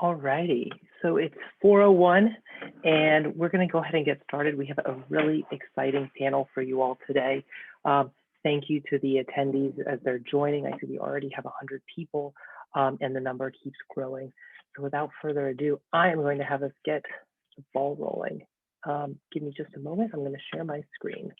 All righty, so it's 4:01 and we're going to go ahead and get started. We have a really exciting panel for you all today. Thank you to the attendees as they're joining. I see we already have 100 people and the number keeps growing. So without further ado, I am going to have us get the ball rolling. Give me just a moment. I'm going to share my screen.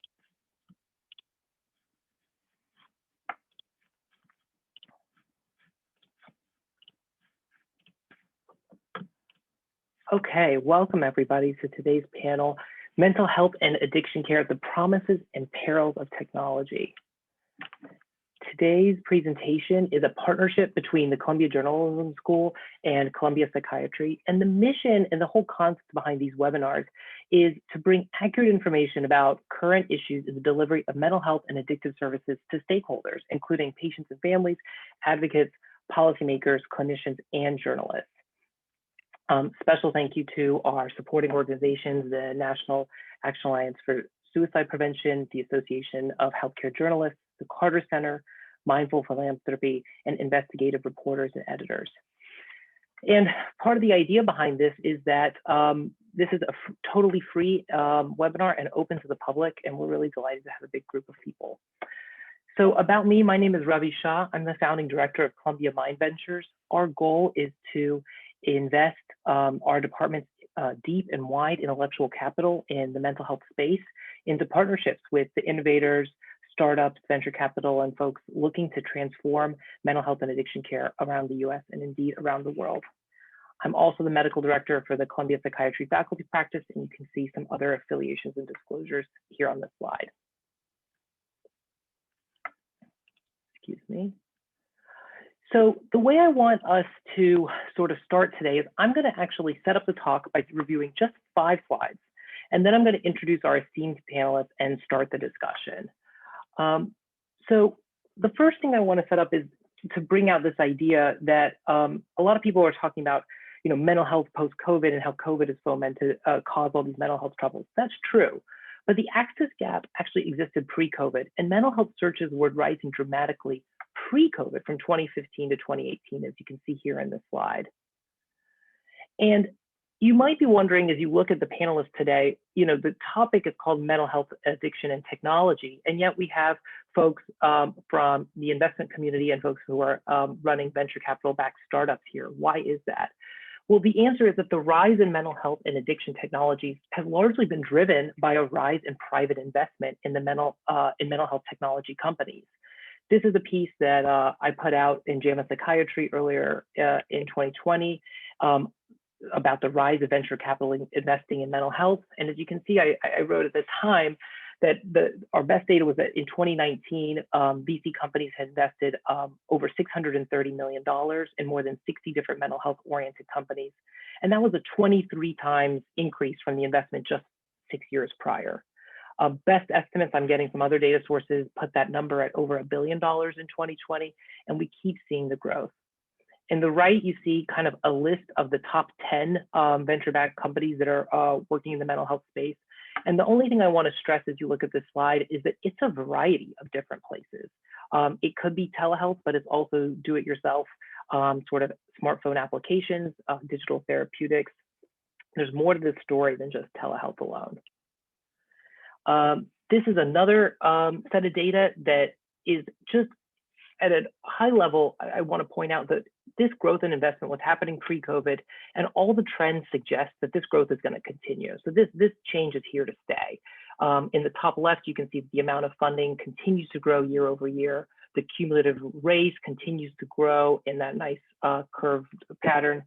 Okay, welcome everybody to today's panel, Mental Health and Addiction Care, the Promises and Perils of Technology. Today's presentation is a partnership between the Columbia Journalism School and Columbia Psychiatry, and the mission and the whole concept behind these webinars is to bring accurate information about current issues in the delivery of mental health and addictive services to stakeholders, including patients and families, advocates, policymakers, clinicians, and journalists. Special thank you to our supporting organizations, the National Action Alliance for Suicide Prevention, the Association of Healthcare Journalists, the Carter Center, Mindful Philanthropy, and investigative reporters and editors. And part of the idea behind this is that this is a totally free webinar and open to the public, and we're really delighted to have a big group of people. So about me, my name is Ravi Shah. I'm the founding director of Columbia Mind Ventures. Our goal is to invest our department's deep and wide intellectual capital in the mental health space into partnerships with the innovators, startups, venture capital, and folks looking to transform mental health and addiction care around the US and indeed around the world. I'm also the medical director for the Columbia Psychiatry faculty practice, and you can see some other affiliations and disclosures here on this slide. Excuse me. So the way I want us to sort of start today is I'm going to actually set up the talk by reviewing just 5 slides, and then I'm going to introduce our esteemed panelists and start the discussion. So the first thing I want to set up is to bring out this idea that a lot of people are talking about, mental health post-COVID and how COVID is fomented cause all these mental health troubles. That's true. But the access gap actually existed pre-COVID, and mental health searches were rising dramatically pre-COVID from 2015 to 2018, as you can see here in this slide. And you might be wondering, as you look at the panelists today, the topic is called mental health, addiction, and technology, and yet we have folks from the investment community and folks who are running venture capital-backed startups here. Why is that? Well, the answer is that the rise in mental health and addiction technologies has largely been driven by a rise in private investment in the mental health technology companies. This is a piece that I put out in JAMA Psychiatry earlier in 2020 about the rise of venture capital investing in mental health. And as you can see, I wrote at the time that our best data was that in 2019, VC companies had invested over $630 million in more than 60 different mental health oriented companies. And that was a 23 times increase from the investment just 6 years prior. Best estimates I'm getting from other data sources put that number at over $1 billion in 2020, and we keep seeing the growth. In the right, you see kind of a list of the top 10 venture-backed companies that are working in the mental health space. And the only thing I want to stress as you look at this slide is that it's a variety of different places. It could be telehealth, but it's also do-it-yourself, sort of smartphone applications, digital therapeutics. There's more to this story than just telehealth alone. This is another set of data that is just at a high level. I want to point out that this growth in investment was happening pre-COVID, and all the trends suggest that this growth is going to continue. So this change is here to stay. In the top left, you can see the amount of funding continues to grow year over year. The cumulative raise continues to grow in that nice curved pattern.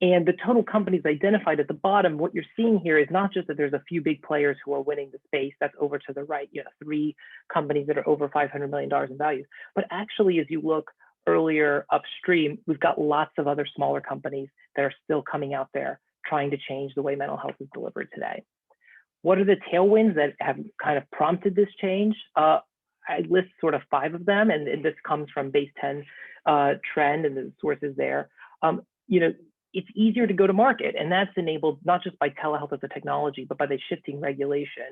And the total companies identified at the bottom, what you're seeing here is not just that there's a few big players who are winning the space, that's over to the right, 3 companies that are over $500 million in value. But actually, as you look earlier upstream, we've got lots of other smaller companies that are still coming out there trying to change the way mental health is delivered today. What are the tailwinds that have kind of prompted this change? I list sort of 5 of them, and this comes from Base 10 trend and the sources there. It's easier to go to market, and that's enabled not just by telehealth as a technology, but by the shifting regulation,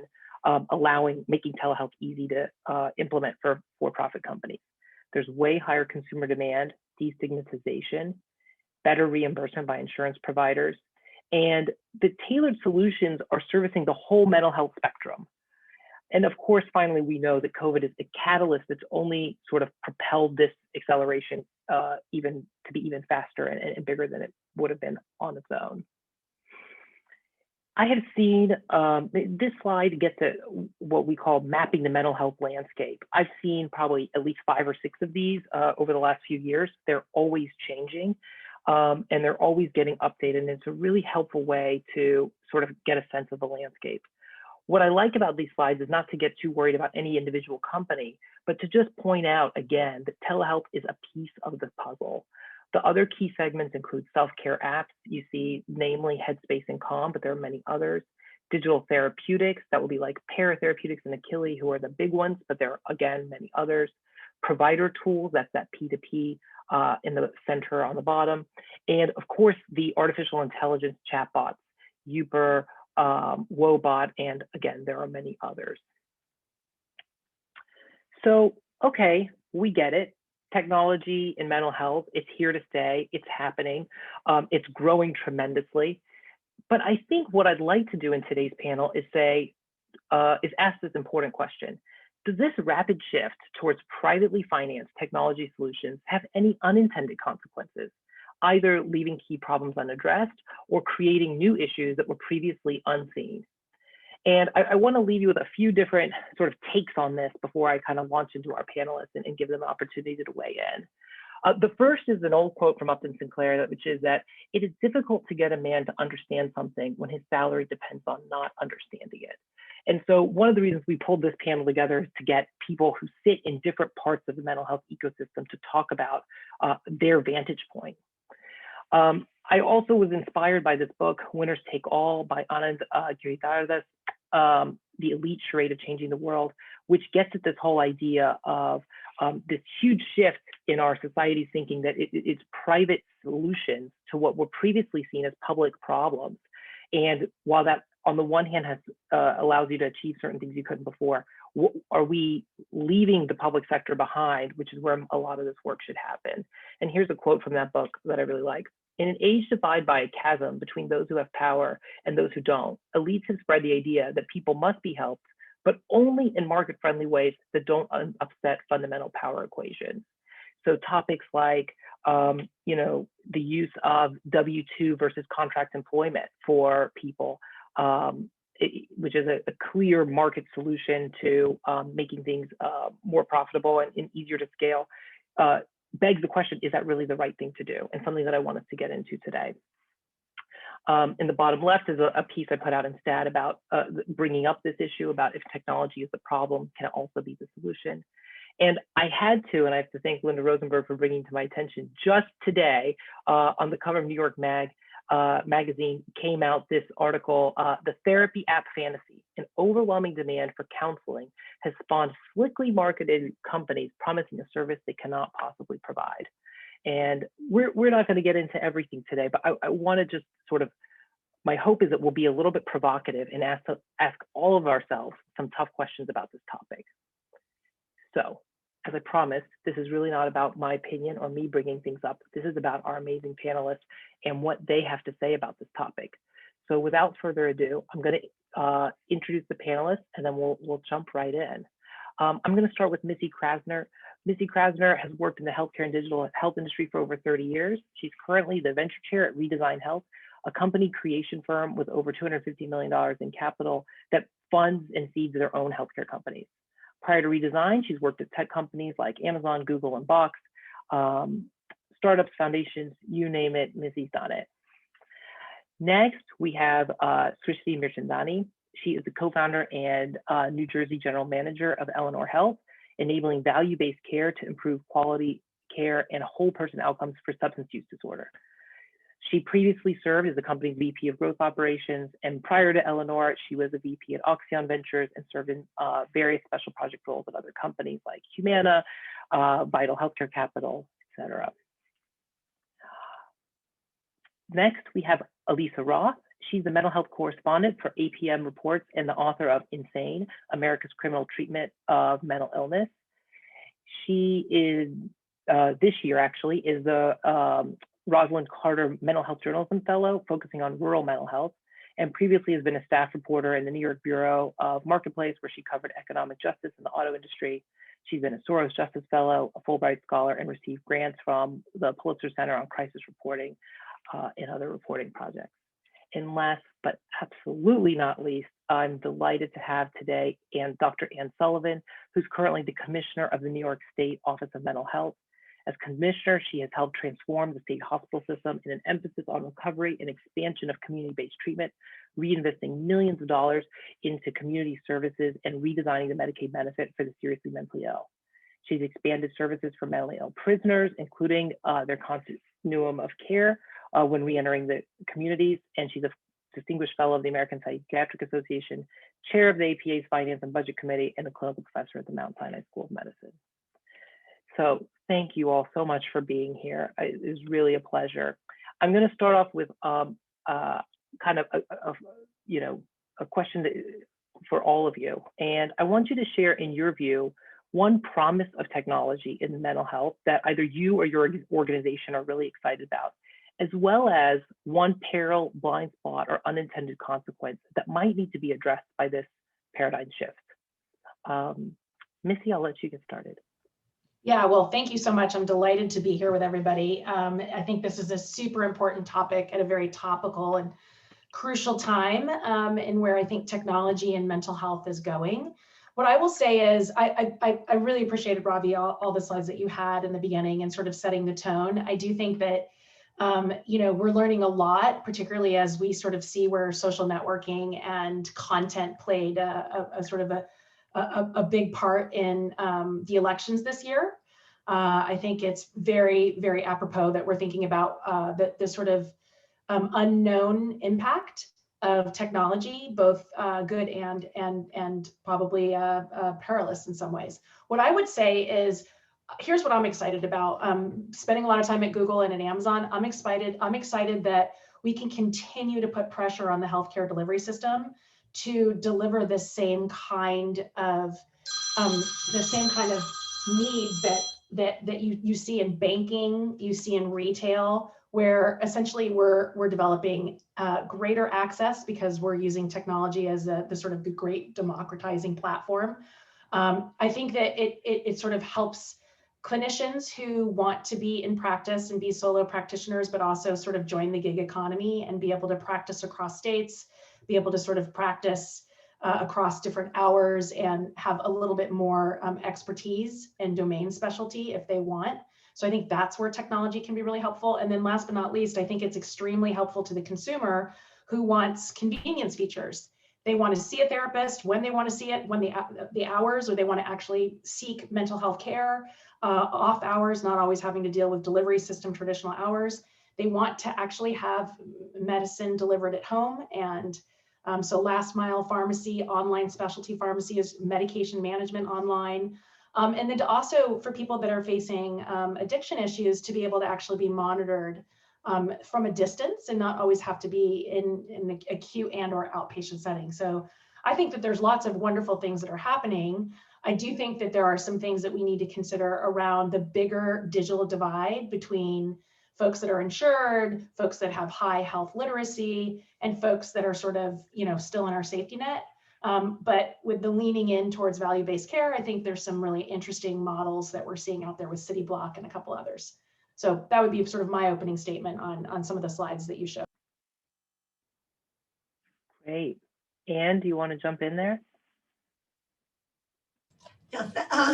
making telehealth easy to implement for for-profit companies. There's way higher consumer demand, destigmatization, better reimbursement by insurance providers, and the tailored solutions are servicing the whole mental health spectrum. And of course, finally, we know that COVID is the catalyst that's only sort of propelled this acceleration even to be even faster and bigger than it would have been on its own. I have seen this slide gets at what we call mapping the mental health landscape. I've seen probably at least 5 or 6 of these over the last few years. They're always changing and they're always getting updated. And it's a really helpful way to sort of get a sense of the landscape. What I like about these slides is not to get too worried about any individual company, but to just point out again that telehealth is a piece of the puzzle. The other key segments include self-care apps. You see, namely Headspace and Calm, but there are many others. Digital therapeutics, that will be like Paratherapeutics and Achille, who are the big ones, but there are, again, many others. Provider tools, that's that P2P in the center on the bottom. And of course, the artificial intelligence chatbots, Uber, Wobot, and again, there are many others. So, okay, we get it. Technology in mental health, it's here to stay, it's happening, it's growing tremendously. But I think what I'd like to do in today's panel is ask this important question. Does this rapid shift towards privately financed technology solutions have any unintended consequences, either leaving key problems unaddressed or creating new issues that were previously unseen? And I want to leave you with a few different sort of takes on this before I kind of launch into our panelists and give them an opportunity to weigh in. The first is an old quote from Upton Sinclair, which is that it is difficult to get a man to understand something when his salary depends on not understanding it. And so one of the reasons we pulled this panel together is to get people who sit in different parts of the mental health ecosystem to talk about their vantage point. I also was inspired by this book, Winners Take All by Anand Giridharadas, The Elite Charade of Changing the World, which gets at this whole idea of this huge shift in our society's thinking that it's private solutions to what were previously seen as public problems. And while that on the one hand has allows you to achieve certain things you couldn't before, are we leaving the public sector behind, which is where a lot of this work should happen? And here's a quote from that book that I really like. In an age defined by a chasm between those who have power and those who don't, elites have spread the idea that people must be helped, but only in market-friendly ways that don't upset fundamental power equations. So topics like, you know, the use of W-2 versus contract employment for people, which is a clear market solution to making things more profitable and easier to scale, begs the question, is that really the right thing to do? And something that I want us to get into today. In the bottom left is a piece I put out in Stat about bringing up this issue about if technology is the problem, can it also be the solution? And I had to, and I have to thank Linda Rosenberg for bringing to my attention just today on the cover of New York magazine came out this article, The Therapy App Fantasy, an overwhelming demand for counseling has spawned slickly marketed companies promising a service they cannot possibly provide. And we're not going to get into everything today, but I want to just sort of, my hope is that we'll be a little bit provocative and ask all of ourselves some tough questions about this topic. So, as I promised, this is really not about my opinion or me bringing things up. This is about our amazing panelists and what they have to say about this topic. So without further ado, I'm going to introduce the panelists and then we'll jump right in. I'm going to start with Missy Krasner. Missy Krasner has worked in the healthcare and digital health industry for over 30 years. She's currently the venture chair at Redesign Health, a company creation firm with over $250 million in capital that funds and feeds their own healthcare companies. Prior to Redesign, she's worked at tech companies like Amazon, Google, and Box, startups, foundations, you name it, Missy's done it. Next, we have Srishti Mirchandani. She is the co-founder and New Jersey general manager of Eleanor Health, enabling value-based care to improve quality care and whole person outcomes for substance use disorder. She previously served as the company's VP of Growth Operations, and prior to Eleanor, she was a VP at Oxyon Ventures and served in various special project roles at other companies like Humana, Vital Healthcare Capital, etc. Next, we have Elisa Roth. She's the mental health correspondent for APM Reports and the author of Insane, America's Criminal Treatment of Mental Illness. She is, this year actually, is the Rosalind Carter Mental Health Journalism Fellow, focusing on rural mental health, and previously has been a staff reporter in the New York Bureau of Marketplace, where she covered economic justice in the auto industry. She's been a Soros Justice Fellow, a Fulbright Scholar, and received grants from the Pulitzer Center on Crisis Reporting and other reporting projects. And last but absolutely not least, I'm delighted to have today Dr. Ann Sullivan, who's currently the Commissioner of the New York State Office of Mental Health. As Commissioner, she has helped transform the state hospital system in an emphasis on recovery and expansion of community-based treatment, reinvesting millions of dollars into community services and redesigning the Medicaid benefit for the seriously mentally ill. She's expanded services for mentally ill prisoners, including their continuum of care when re-entering the communities, and she's a Distinguished Fellow of the American Psychiatric Association, Chair of the APA's Finance and Budget Committee, and a clinical professor at the Mount Sinai School of Medicine. So thank you all so much for being here. It is really a pleasure. I'm going to start off with kind of a question for all of you, and I want you to share, in your view, one promise of technology in mental health that either you or your organization are really excited about, as well as one peril, blind spot, or unintended consequence that might need to be addressed by this paradigm shift. Missy, I'll let you get started. Yeah, well, thank you so much. I'm delighted to be here with everybody. I think this is a super important topic at a very topical and crucial time in where I think technology and mental health is going. What I will say is I really appreciated, Ravi, all the slides that you had in the beginning and sort of setting the tone. I do think that we're learning a lot, particularly as we sort of see where social networking and content played a sort of a big part in the elections this year. I think it's very, very apropos that we're thinking about the sort of unknown impact of technology, both good and probably perilous in some ways. What I would say is, here's what I'm excited about. Spending a lot of time at Google and at Amazon, I'm excited that we can continue to put pressure on the healthcare delivery system to deliver the same kind of needs that you see in banking, you see in retail, where essentially we're developing greater access because we're using technology as the sort of the great democratizing platform. I think that it sort of helps clinicians who want to be in practice and be solo practitioners, but also sort of join the gig economy and be able to practice across states, be able to sort of practice across different hours and have a little bit more expertise and domain specialty if they want. So I think that's where technology can be really helpful. And then last but not least, I think it's extremely helpful to the consumer who wants convenience features. They want to see a therapist when they want to see it, when the hours, or they want to actually seek mental health care, off hours, not always having to deal with delivery system traditional hours. They want to actually have medicine delivered at home. And so last mile pharmacy, online specialty pharmacy is medication management online. And then to also for people that are facing addiction issues to be able to actually be monitored from a distance and not always have to be in the acute and or outpatient setting. So I think that there's lots of wonderful things that are happening. I do think that there are some things that we need to consider around the bigger digital divide between folks that are insured, folks that have high health literacy, and folks that are sort of, still in our safety net. But with the leaning in towards value-based care, I think there's some really interesting models that we're seeing out there with City Block and a couple others. So that would be sort of my opening statement on some of the slides that you showed. Great. Anne, do you want to jump in there? Yeah,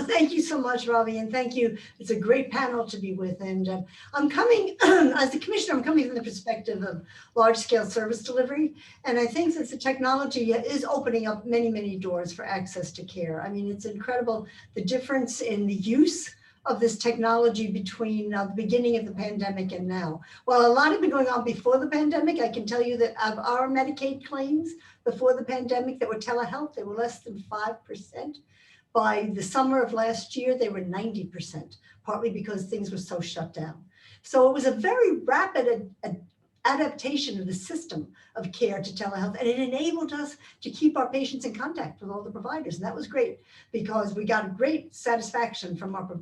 thank you so much, Ravi, and thank you. It's a great panel to be with. And I'm coming, as the commissioner, I'm coming from the perspective of large-scale service delivery. And I think that the technology is opening up many, many doors for access to care. I mean, it's incredible the difference in the use of this technology between the beginning of the pandemic and now. While a lot had been going on before the pandemic, I can tell you that of our Medicaid claims before the pandemic that were telehealth, they were less than 5%. By the summer of last year, they were 90%, partly because things were so shut down. So it was a very rapid adaptation of the system of care to telehealth, and it enabled us to keep our patients in contact with all the providers. And that was great because we got great satisfaction from our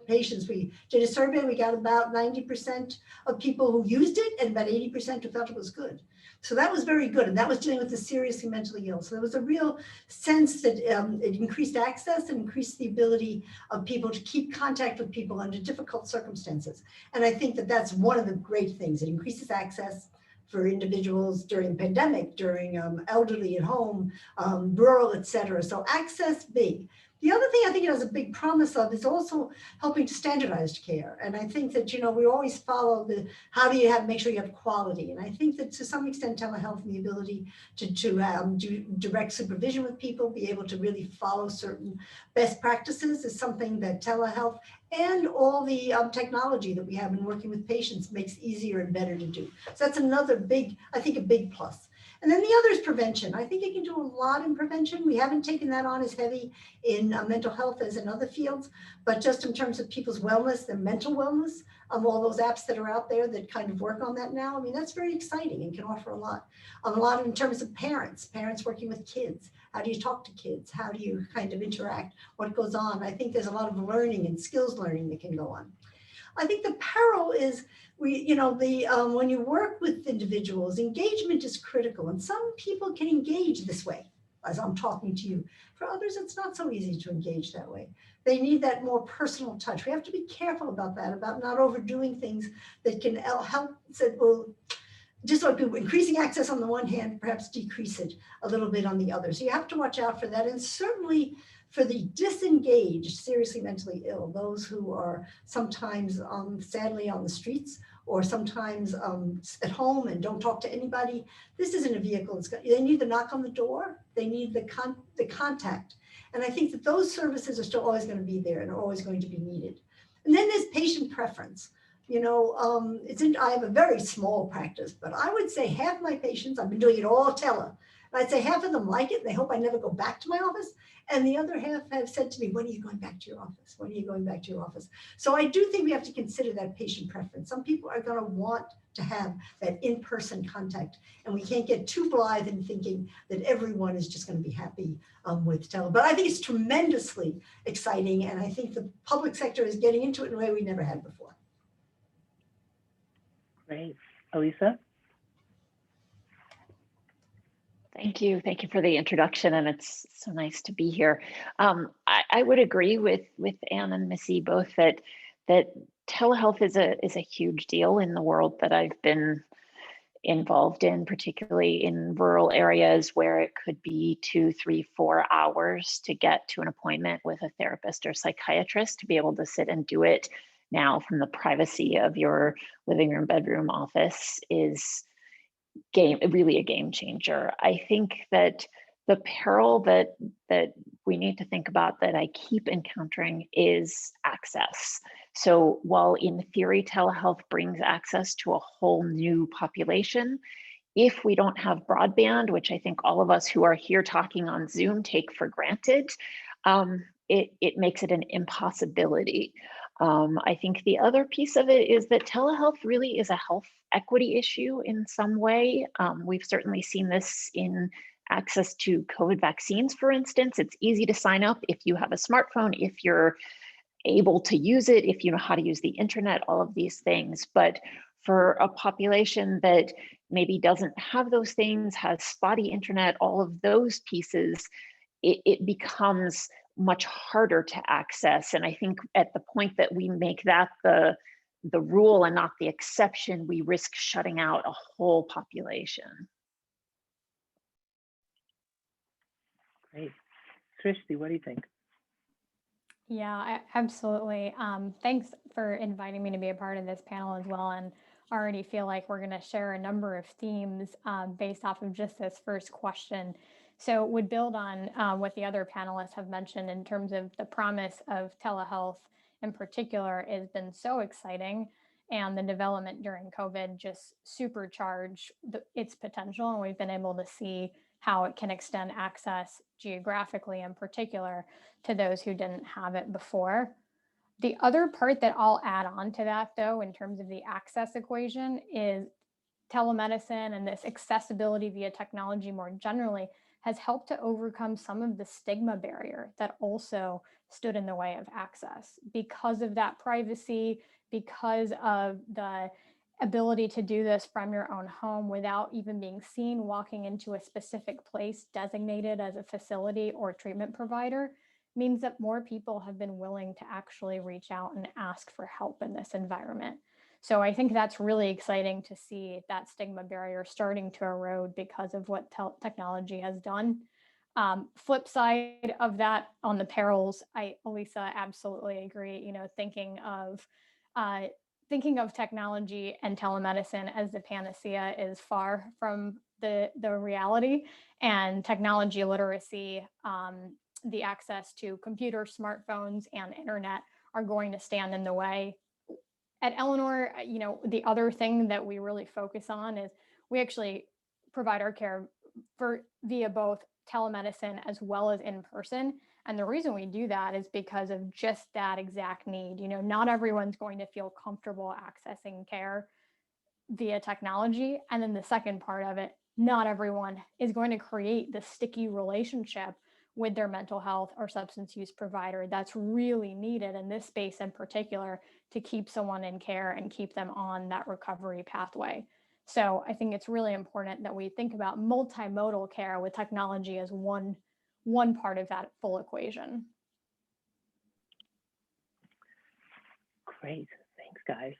patients. We did a survey, we got about 90% of people who used it and about 80% who felt it was good. So that was very good. And that was dealing with the seriously mentally ill. So there was a real sense that it increased access and increased the ability of people to keep contact with people under difficult circumstances. And I think that that's one of the great things. It increases access for individuals during the pandemic, during elderly at home, rural, et cetera. So access big. The other thing I think it has a big promise of is also helping to standardize care. And I think that, we always follow the, how do you make sure you have quality? And I think that to some extent, telehealth and the ability to do direct supervision with people, be able to really follow certain best practices is something that telehealth and all the technology that we have in working with patients makes easier and better to do. So that's another big, I think a big plus. And then the other is prevention. I think it can do a lot in prevention. We haven't taken that on as heavy in mental health as in other fields, but just in terms of people's wellness, their mental wellness, all those apps that are out there that kind of work on that now. I mean, that's very exciting and can offer a lot. A lot in terms of parents working with kids. How do you talk to kids? How do you kind of interact? What goes on? I think there's a lot of learning and skills learning that can go on. I think the peril is when you work with individuals, engagement is critical, and some people can engage this way as I'm talking to you. For others, it's not so easy to engage that way. They need that more personal touch. We have to be careful about that, about not overdoing things that can help, just like increasing access on the one hand, perhaps decrease it a little bit on the other. So you have to watch out for that. And certainly for the disengaged, seriously mentally ill, those who are sometimes sadly on the streets or sometimes at home and don't talk to anybody, this isn't a vehicle. They need the knock on the door. They need the contact. And I think that those services are still always going to be there and are always going to be needed. And then there's patient preference. I have a very small practice, but I would say half my patients, I've been doing it all tele, and I'd say half of them like it and they hope I never go back to my office. And the other half have said to me, when are you going back to your office? When are you going back to your office? So I do think we have to consider that patient preference. Some people are going to want to have that in-person contact, and we can't get too blithe in thinking that everyone is just going to be happy with tele. But I think it's tremendously exciting, and I think the public sector is getting into it in a way we never had before. Great. Elisa? Thank you. Thank you for the introduction, and it's so nice to be here. I would agree with Anne and Missy both that telehealth is a huge deal in the world that I've been involved in, particularly in rural areas where it could be 2, 3, 4 hours to get to an appointment with a therapist or psychiatrist. To be able to sit and do it now from the privacy of your living room, bedroom, office is really a game changer. I think that the peril that we need to think about that I keep encountering is access. So while in theory, telehealth brings access to a whole new population, if we don't have broadband, which I think all of us who are here talking on Zoom take for granted, it makes it an impossibility. I think the other piece of it is that telehealth really is a health equity issue in some way. We've certainly seen this in access to COVID vaccines, for instance. It's easy to sign up if you have a smartphone, if you're able to use it, if you know how to use the internet, all of these things. But for a population that maybe doesn't have those things, has spotty internet, all of those pieces, it becomes much harder to access. And I think at the point that we make that the rule and not the exception, we risk shutting out a whole population. Great. Srishti, what do you think? Yeah, absolutely. Thanks for inviting me to be a part of this panel as well. And I already feel like we're going to share a number of themes based off of just this first question. So would build on what the other panelists have mentioned in terms of the promise of telehealth in particular has been so exciting, and the development during COVID just supercharged its potential. And we've been able to see how it can extend access geographically in particular to those who didn't have it before. The other part that I'll add on to that, though, in terms of the access equation, is telemedicine and this accessibility via technology more generally has helped to overcome some of the stigma barrier that also stood in the way of access because of that privacy, because of the ability to do this from your own home without even being seen walking into a specific place designated as a facility or treatment provider, means that more people have been willing to actually reach out and ask for help in this environment. So I think that's really exciting to see that stigma barrier starting to erode because of what technology has done. Flip side of that, on the perils, Elisa, absolutely agree. You know, thinking of technology and telemedicine as the panacea is far from the reality, and technology literacy, the access to computers, smartphones, and internet are going to stand in the way. At Eleanor, you know, the other thing that we really focus on is we actually provide our care via both telemedicine as well as in person. And the reason we do that is because of just that exact need. You know, not everyone's going to feel comfortable accessing care via technology. And then the second part of it, not everyone is going to create the sticky relationship with their mental health or substance use provider that's really needed in this space in particular to keep someone in care and keep them on that recovery pathway. So I think it's really important that we think about multimodal care with technology as one part of that full equation. Great, thanks guys.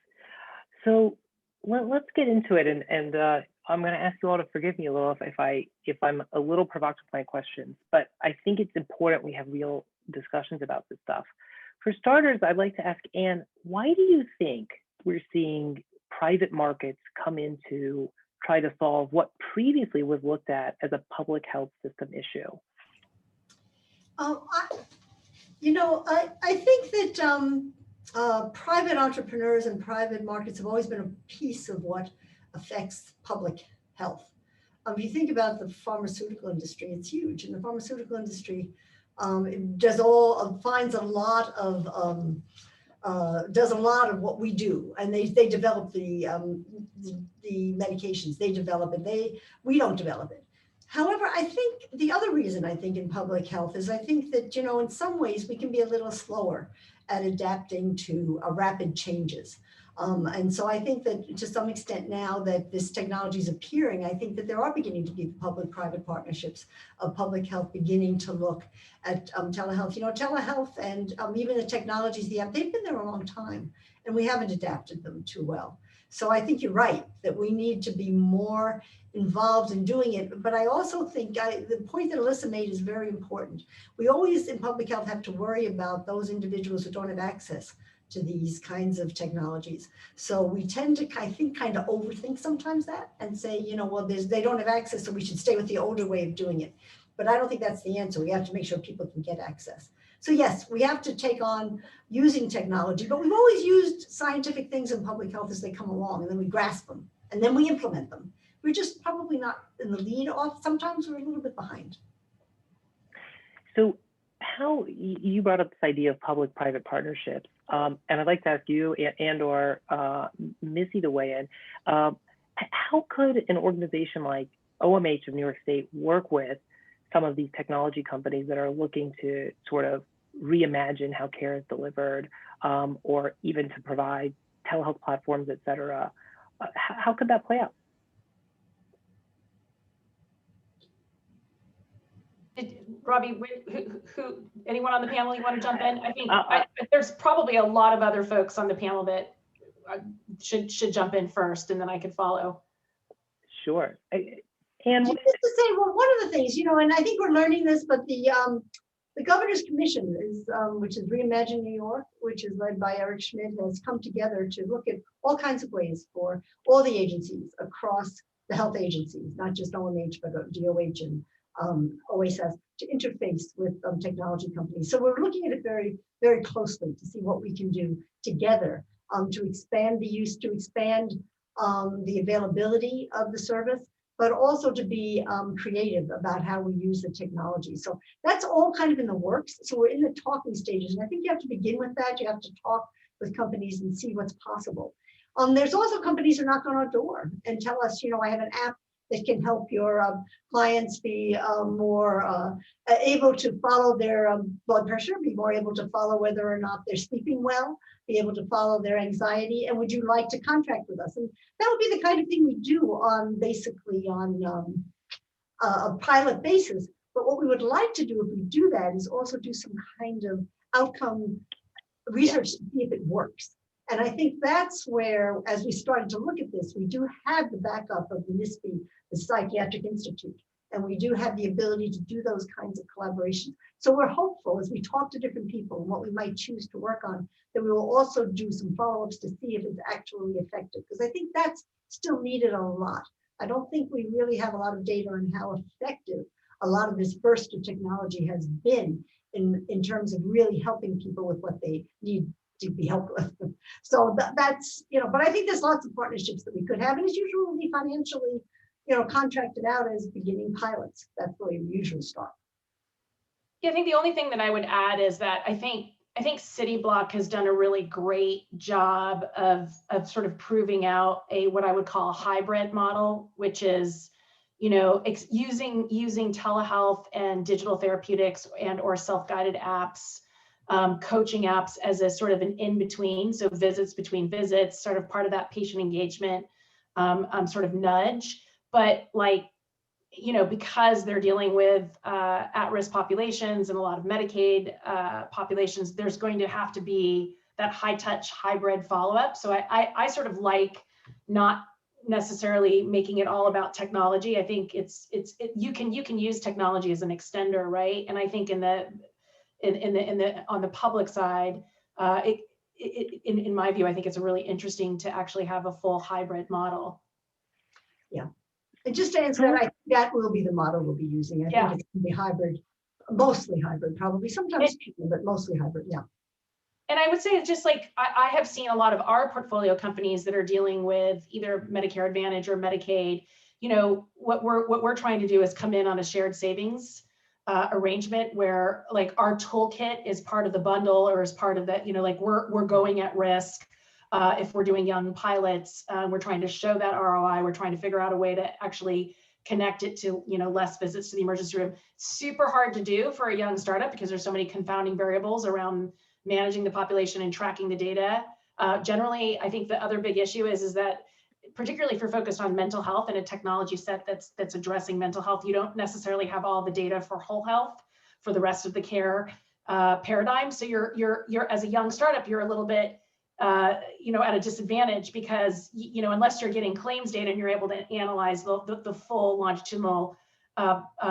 So let's get into it, and I'm going to ask you all to forgive me a little if I'm a little provocative with my questions, but I think it's important we have real discussions about this stuff. For starters, I'd like to ask Anne, why do you think we're seeing private markets come in to try to solve what previously was looked at as a public health system issue? I think that private entrepreneurs and private markets have always been a piece of what affects public health. If you think about the pharmaceutical industry, it's huge. And the pharmaceutical industry finds a lot of what we do, and they develop the medications. They develop it. We don't develop it. However, I think the other reason I think in public health is I think that, you know, in some ways we can be a little slower at adapting to rapid changes. And so I think that to some extent now that this technology is appearing, I think that there are beginning to be public-private partnerships of public health beginning to look at telehealth. You know, telehealth and even the technologies, they've been there a long time, and we haven't adapted them too well. So I think you're right that we need to be more involved in doing it. But I also think the point that Elisa made is very important. We always in public health have to worry about those individuals who don't have access to these kinds of technologies. So we tend to, I think, kind of overthink sometimes that and say, you know, well, they don't have access, so we should stay with the older way of doing it. But I don't think that's the answer. We have to make sure people can get access. So yes, we have to take on using technology, but we've always used scientific things in public health as they come along, and then we grasp them, and then we implement them. We're just probably not in the lead off. Sometimes we're a little bit behind. So how you brought up this idea of public-private partnerships, and I'd like to ask you and/or Missy to weigh in. How could an organization like OMH of New York State work with some of these technology companies that are looking to sort of reimagine how care is delivered, or even to provide telehealth platforms, et cetera? How could that play out? Robbie, who, anyone on the panel you want to jump in? I think there's probably a lot of other folks on the panel that should jump in first, and then I could follow. Sure. And just to say, well, one of the things, you know, and I think we're learning this, but the Governor's Commission is, which is Reimagine New York, which is led by Eric Schmidt, has come together to look at all kinds of ways for all the agencies across the health agencies, not just OMH, but DOH and OSS, to interface with technology companies. So we're looking at it very, very closely to see what we can do together to expand the use, to expand the availability of the service, but also to be creative about how we use the technology. So that's all kind of in the works. So we're in the talking stages. And I think you have to begin with that. You have to talk with companies and see what's possible. There's also companies who knock on our door and tell us, you know, I have an app that can help your clients be more able to follow their blood pressure, be more able to follow whether or not they're sleeping well, be able to follow their anxiety, and would you like to contract with us? And that would be the kind of thing we do on basically on a pilot basis. But what we would like to do if we do that is also do some kind of outcome research to see if it works. And I think that's where, as we started to look at this, we do have the backup of the NISP, the Psychiatric Institute, and we do have the ability to do those kinds of collaborations. So we're hopeful as we talk to different people and what we might choose to work on, that we will also do some follow-ups to see if it's actually effective, because I think that's still needed a lot. I don't think we really have a lot of data on how effective a lot of this burst of technology has been in terms of really helping people with what they need to be helped with. So that's, but I think there's lots of partnerships that we could have, and as usual, we'll be financially, contracted out as beginning pilots. That's the way we usually start. Yeah, I think the only thing that I would add is that I think CityBlock has done a really great job of sort of proving out what I would call a hybrid model, which is, using telehealth and digital therapeutics and or self-guided apps, coaching apps as a sort of an in-between. So visits between visits, sort of part of that patient engagement sort of nudge. But because they're dealing with at-risk populations and a lot of Medicaid populations, there's going to have to be that high-touch hybrid follow-up. So I sort of like not necessarily making it all about technology. I think you can use technology as an extender, right? And I think on the public side, in my view, I think it's really interesting to actually have a full hybrid model. Yeah. And just to answer that, I think that will be the model we'll be using. I think it's going to be hybrid, mostly hybrid, probably sometimes, but mostly hybrid. Yeah. And I would say it's just like, I have seen a lot of our portfolio companies that are dealing with either Medicare Advantage or Medicaid. What we're trying to do is come in on a shared savings arrangement where like our toolkit is part of the bundle or as part of that, like we're going at risk. If we're doing young pilots, we're trying to show that ROI. We're trying to figure out a way to actually connect it to, less visits to the emergency room. Super hard to do for a young startup because there's so many confounding variables around managing the population and tracking the data. Generally, I think the other big issue is that, particularly if you're focused on mental health and a technology set that's addressing mental health, you don't necessarily have all the data for whole health for the rest of the care paradigm. So you're as a young startup, you're a little bit at a disadvantage because, unless you're getting claims data and you're able to analyze the full longitudinal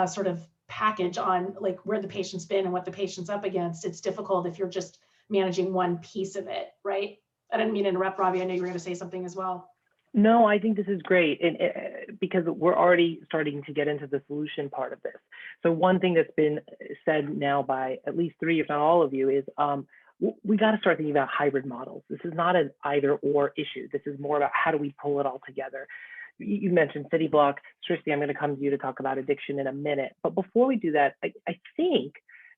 sort of package on like where the patient's been and what the patient's up against, it's difficult if you're just managing one piece of it, right? I didn't mean to interrupt, Robbie. I know you were going to say something as well. No, I think this is great, and because we're already starting to get into the solution part of this. So one thing that's been said now by at least 3, if not all of you, is we got to start thinking about hybrid models. This is not an either or issue. This is more about how do we pull it all together. You mentioned CityBlock. Srishti, I'm going to come to you to talk about addiction in a minute. But before we do that, I think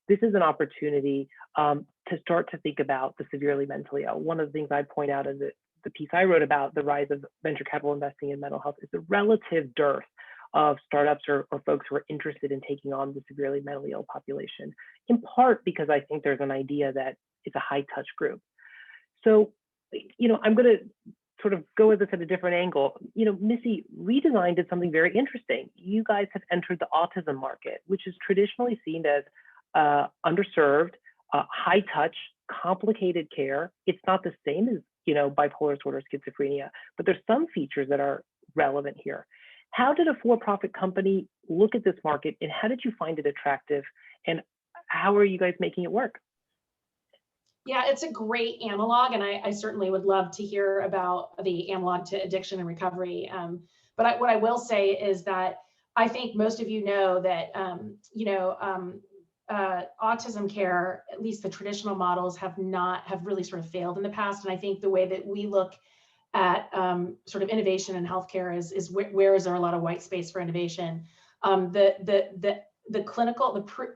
this is an opportunity to start to think about the severely mentally ill. One of the things I point out in the piece I wrote about the rise of venture capital investing in mental health is the relative dearth of startups or folks who are interested in taking on the severely mentally ill population, in part because I think there's an idea that it's a high touch group. So, I'm going to sort of go with this at a different angle. Missy, Redesign did something very interesting. You guys have entered the autism market, which is traditionally seen as underserved, high touch, complicated care. It's not the same as, bipolar disorder, schizophrenia, but there's some features that are relevant here. How did a for-profit company look at this market, and how did you find it attractive, and how are you guys making it work? Yeah, it's a great analog, and I certainly would love to hear about the analog to addiction and recovery. But what I will say is that I think most of you know that autism care, at least the traditional models, have really sort of failed in the past. And I think the way that we look at sort of innovation in healthcare is where is there a lot of white space for innovation? The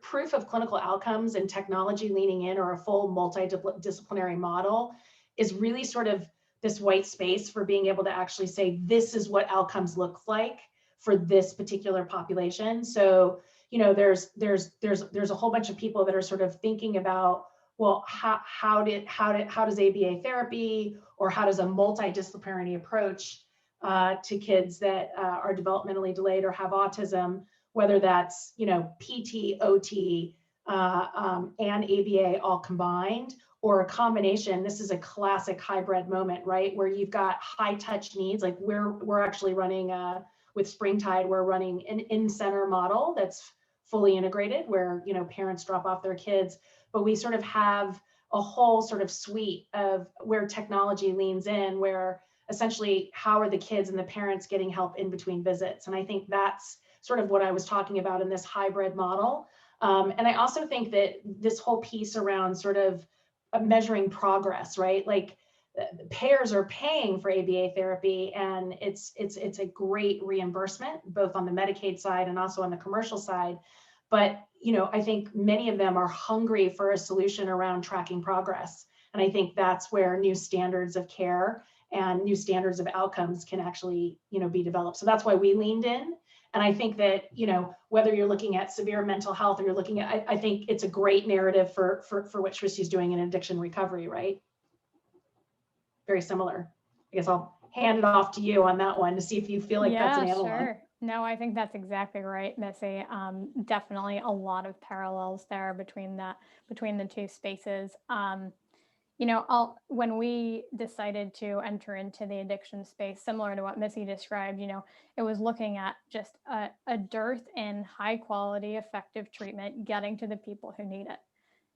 proof of clinical outcomes and technology leaning in, or a full multidisciplinary model, is really sort of this white space for being able to actually say, this is what outcomes look like for this particular population. So, there's a whole bunch of people that are sort of thinking about, well, how does ABA therapy, or how does a multidisciplinary approach to kids that are developmentally delayed or have autism, whether that's PT, OT, and ABA all combined, or a combination. This is a classic hybrid moment, right? Where you've got high touch needs. Like we're actually running with Springtide, we're running an in-center model that's fully integrated, where parents drop off their kids, but we sort of have a whole sort of suite of where technology leans in, where essentially how are the kids and the parents getting help in between visits. And I think that's sort of what I was talking about in this hybrid model. And I also think that this whole piece around sort of measuring progress, right? Like payers are paying for ABA therapy, and it's a great reimbursement, both on the Medicaid side and also on the commercial side. But I think many of them are hungry for a solution around tracking progress. And I think that's where new standards of care and new standards of outcomes can actually be developed. So that's why we leaned in. And I think that, whether you're looking at severe mental health or you're looking at, I think it's a great narrative for what Trici's doing in addiction recovery, right? Very similar. I guess I'll hand it off to you on that one to see if you feel like that's an analog. Sure. No, I think that's exactly right, Missy. Definitely a lot of parallels there between the two spaces. When we decided to enter into the addiction space, similar to what Missy described, it was looking at just a dearth in high quality, effective treatment getting to the people who need it.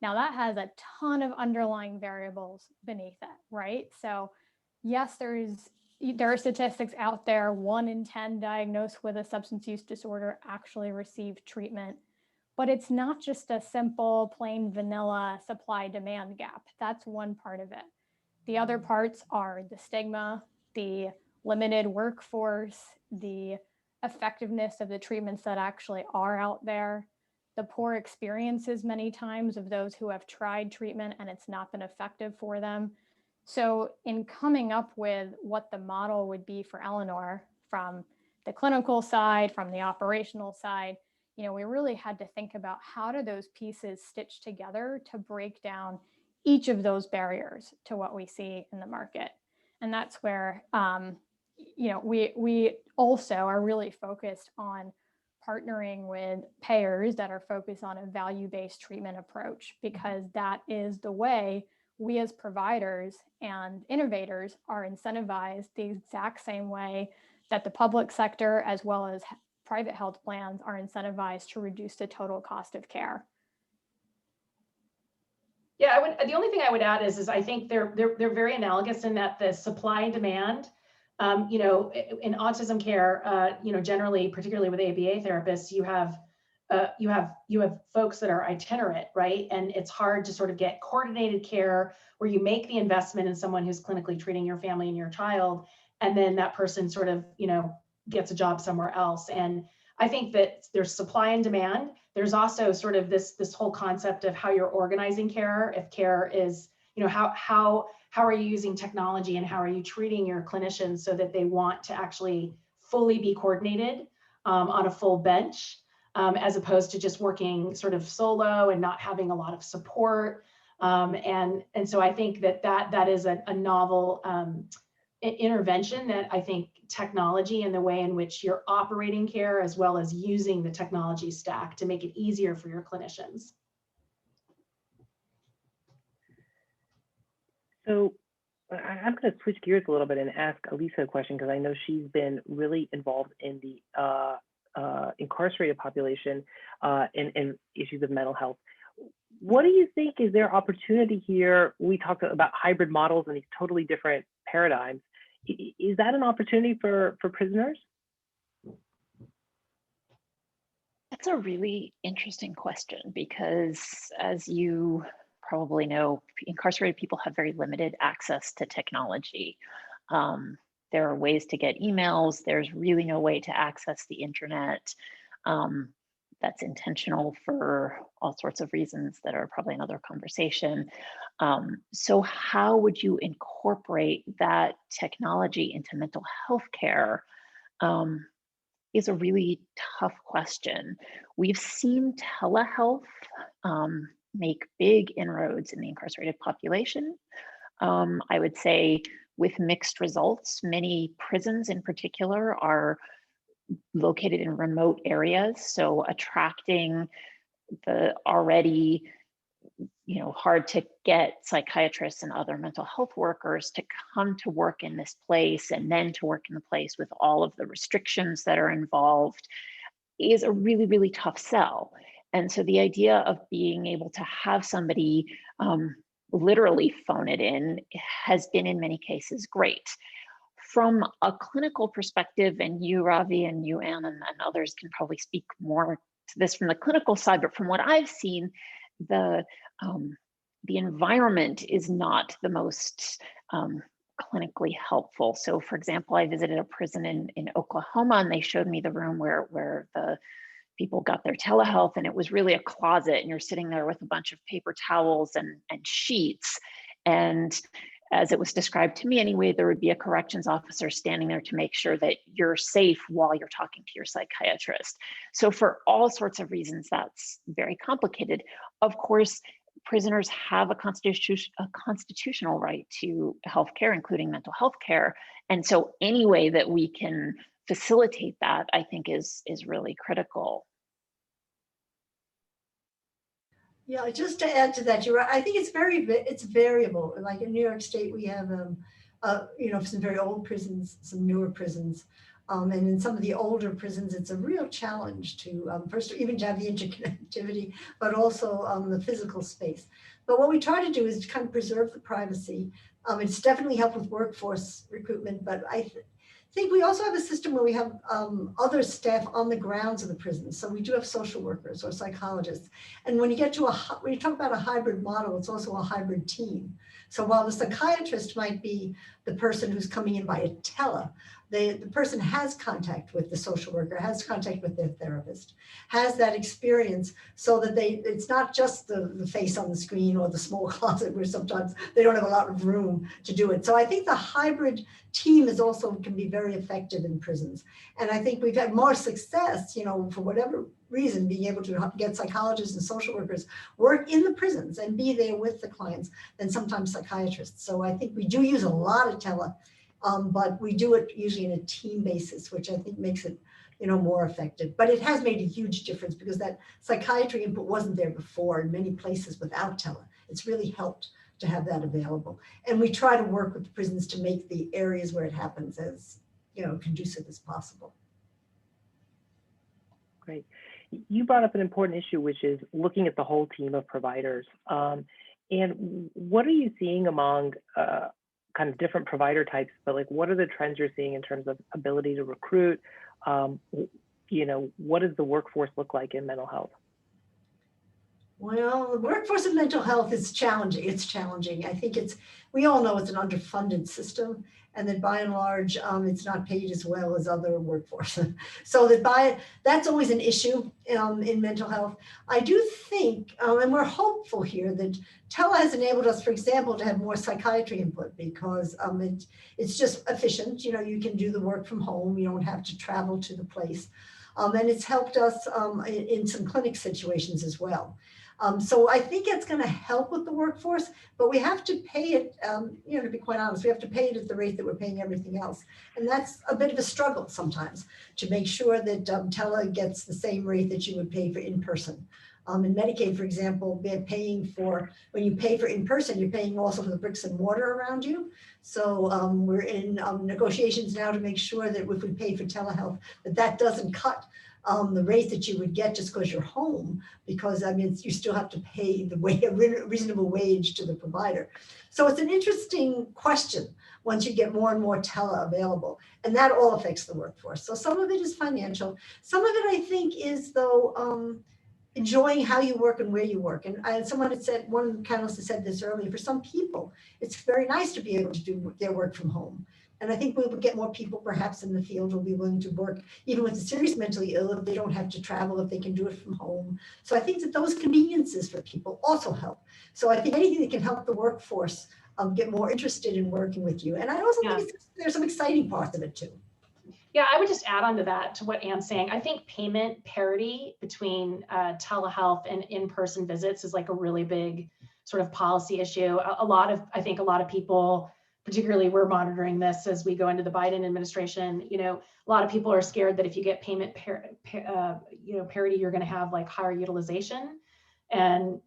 Now that has a ton of underlying variables beneath it, right? So yes, there are statistics out there, 1 in 10 diagnosed with a substance use disorder actually receive treatment. But it's not just a simple, plain vanilla supply demand gap. That's one part of it. The other parts are the stigma, the limited workforce, the effectiveness of the treatments that actually are out there, the poor experiences many times of those who have tried treatment and it's not been effective for them. So in coming up with what the model would be for Eleanor from the clinical side, from the operational side, we really had to think about how do those pieces stitch together to break down each of those barriers to what we see in the market. And that's where, we also are really focused on partnering with payers that are focused on a value-based treatment approach, because that is the way we as providers and innovators are incentivized the exact same way that the public sector as well as private health plans are incentivized to reduce the total cost of care. Yeah, the only thing I would add is I think they're very analogous in that the supply and demand, in autism care, generally, particularly with ABA therapists, you have folks that are itinerant, right? And it's hard to sort of get coordinated care where you make the investment in someone who's clinically treating your family and your child, and then that person sort of, gets a job somewhere else. And I think that there's supply and demand. There's also sort of this whole concept of how you're organizing care. If care is, how are you using technology and how are you treating your clinicians so that they want to actually fully be coordinated on a full bench, as opposed to just working sort of solo and not having a lot of support. And so I think that is a novel intervention that I think technology and the way in which you're operating care, as well as using the technology stack to make it easier for your clinicians. So I'm going to switch gears a little bit and ask Elisa a question, because I know she's been really involved in the incarcerated population and issues of mental health. What do you think is their opportunity here? We talked about hybrid models and these totally different paradigms. Is that an opportunity for prisoners? That's a really interesting question, because as you probably know, incarcerated people have very limited access to technology. There are ways to get emails. There's really no way to access the internet. That's intentional for all sorts of reasons that are probably another conversation. So how would you incorporate that technology into mental health care? is a really tough question. We've seen telehealth make big inroads in the incarcerated population. I would say with mixed results. Many prisons in particular are located in remote areas, so attracting the already hard to get psychiatrists and other mental health workers to come to work in this place and then to work in the place with all of the restrictions that are involved is a really, really tough sell. And so the idea of being able to have somebody literally phone it in has been in many cases great. From a clinical perspective, and you, Ravi, and you, Anne, and others can probably speak more to this from the clinical side, but from what I've seen, the environment is not the most clinically helpful. So for example, I visited a prison in Oklahoma, and they showed me the room where the people got their telehealth, and it was really a closet, and you're sitting there with a bunch of paper towels and sheets. And as it was described to me anyway, there would be a corrections officer standing there to make sure that you're safe while you're talking to your psychiatrist. So for all sorts of reasons, that's very complicated. Of course, prisoners have a constitutional right to healthcare, including mental health care. And so any way that we can facilitate that, I think is really critical. Yeah, just to add to that, you're right. I think it's variable. Like in New York State, we have some very old prisons, some newer prisons, and in some of the older prisons, it's a real challenge to first even to have the interconnectivity, but also the physical space. But what we try to do is to kind of preserve the privacy. It's definitely helped with workforce recruitment, but I think we also have a system where we have other staff on the grounds of the prisons. So we do have social workers or psychologists. And when you get to when you talk about a hybrid model, it's also a hybrid team. So while the psychiatrist might be the person who's coming in by a tele, the person has contact with the social worker, has contact with their therapist, has that experience so that it's not just the face on the screen or the small closet where sometimes they don't have a lot of room to do it. So I think the hybrid team can be very effective in prisons. And I think we've had more success, for whatever reason, being able to get psychologists and social workers work in the prisons and be there with the clients than sometimes psychiatrists. So I think we do use a lot of tele, but we do it usually in a team basis, which I think makes it more effective. But it has made a huge difference because that psychiatry input wasn't there before in many places without tele. It's really helped to have that available. And we try to work with the prisons to make the areas where it happens as conducive as possible. Great. You brought up an important issue, which is looking at the whole team of providers. And what are you seeing among kind of different provider types, but like what are the trends you're seeing in terms of ability to recruit? What does the workforce look like in mental health? Well, the workforce in mental health is challenging. It's challenging. I think we all know it's an underfunded system, and that by and large, it's not paid as well as other workforce. So that's always an issue in mental health. I do think, and we're hopeful here, that tele has enabled us, for example, to have more psychiatry input because it's just efficient. You can do the work from home. You don't have to travel to the place. And it's helped us in some clinic situations as well. So I think it's going to help with the workforce, but we have to pay it, to be quite honest, we have to pay it at the rate that we're paying everything else. And that's a bit of a struggle sometimes to make sure that tele gets the same rate that you would pay for in-person. In Medicaid, for example, when you pay for in-person, you're paying also for the bricks and mortar around you. So we're in negotiations now to make sure that if we pay for telehealth, that doesn't cut the rate that you would get just because you're home, because you still have to pay a reasonable wage to the provider. So it's an interesting question once you get more and more tele available, and that all affects the workforce. So some of it is financial. Some of it I think is though enjoying how you work and where you work. And one panelist had said this earlier, for some people, it's very nice to be able to do their work from home. And I think we will get more people perhaps in the field who will be willing to work, even with the seriously mentally ill, if they don't have to travel, if they can do it from home. So I think that those conveniences for people also help. So I think anything that can help the workforce get more interested in working with you. And I also think there's some exciting parts of it too. Yeah, I would just add on to that, to what Anne's saying. I think payment parity between telehealth and in-person visits is like a really big sort of policy issue. I think a lot of people, particularly we're monitoring this as we go into the Biden administration, you know, a lot of people are scared that if you get payment parity, you're going to have like higher utilization. And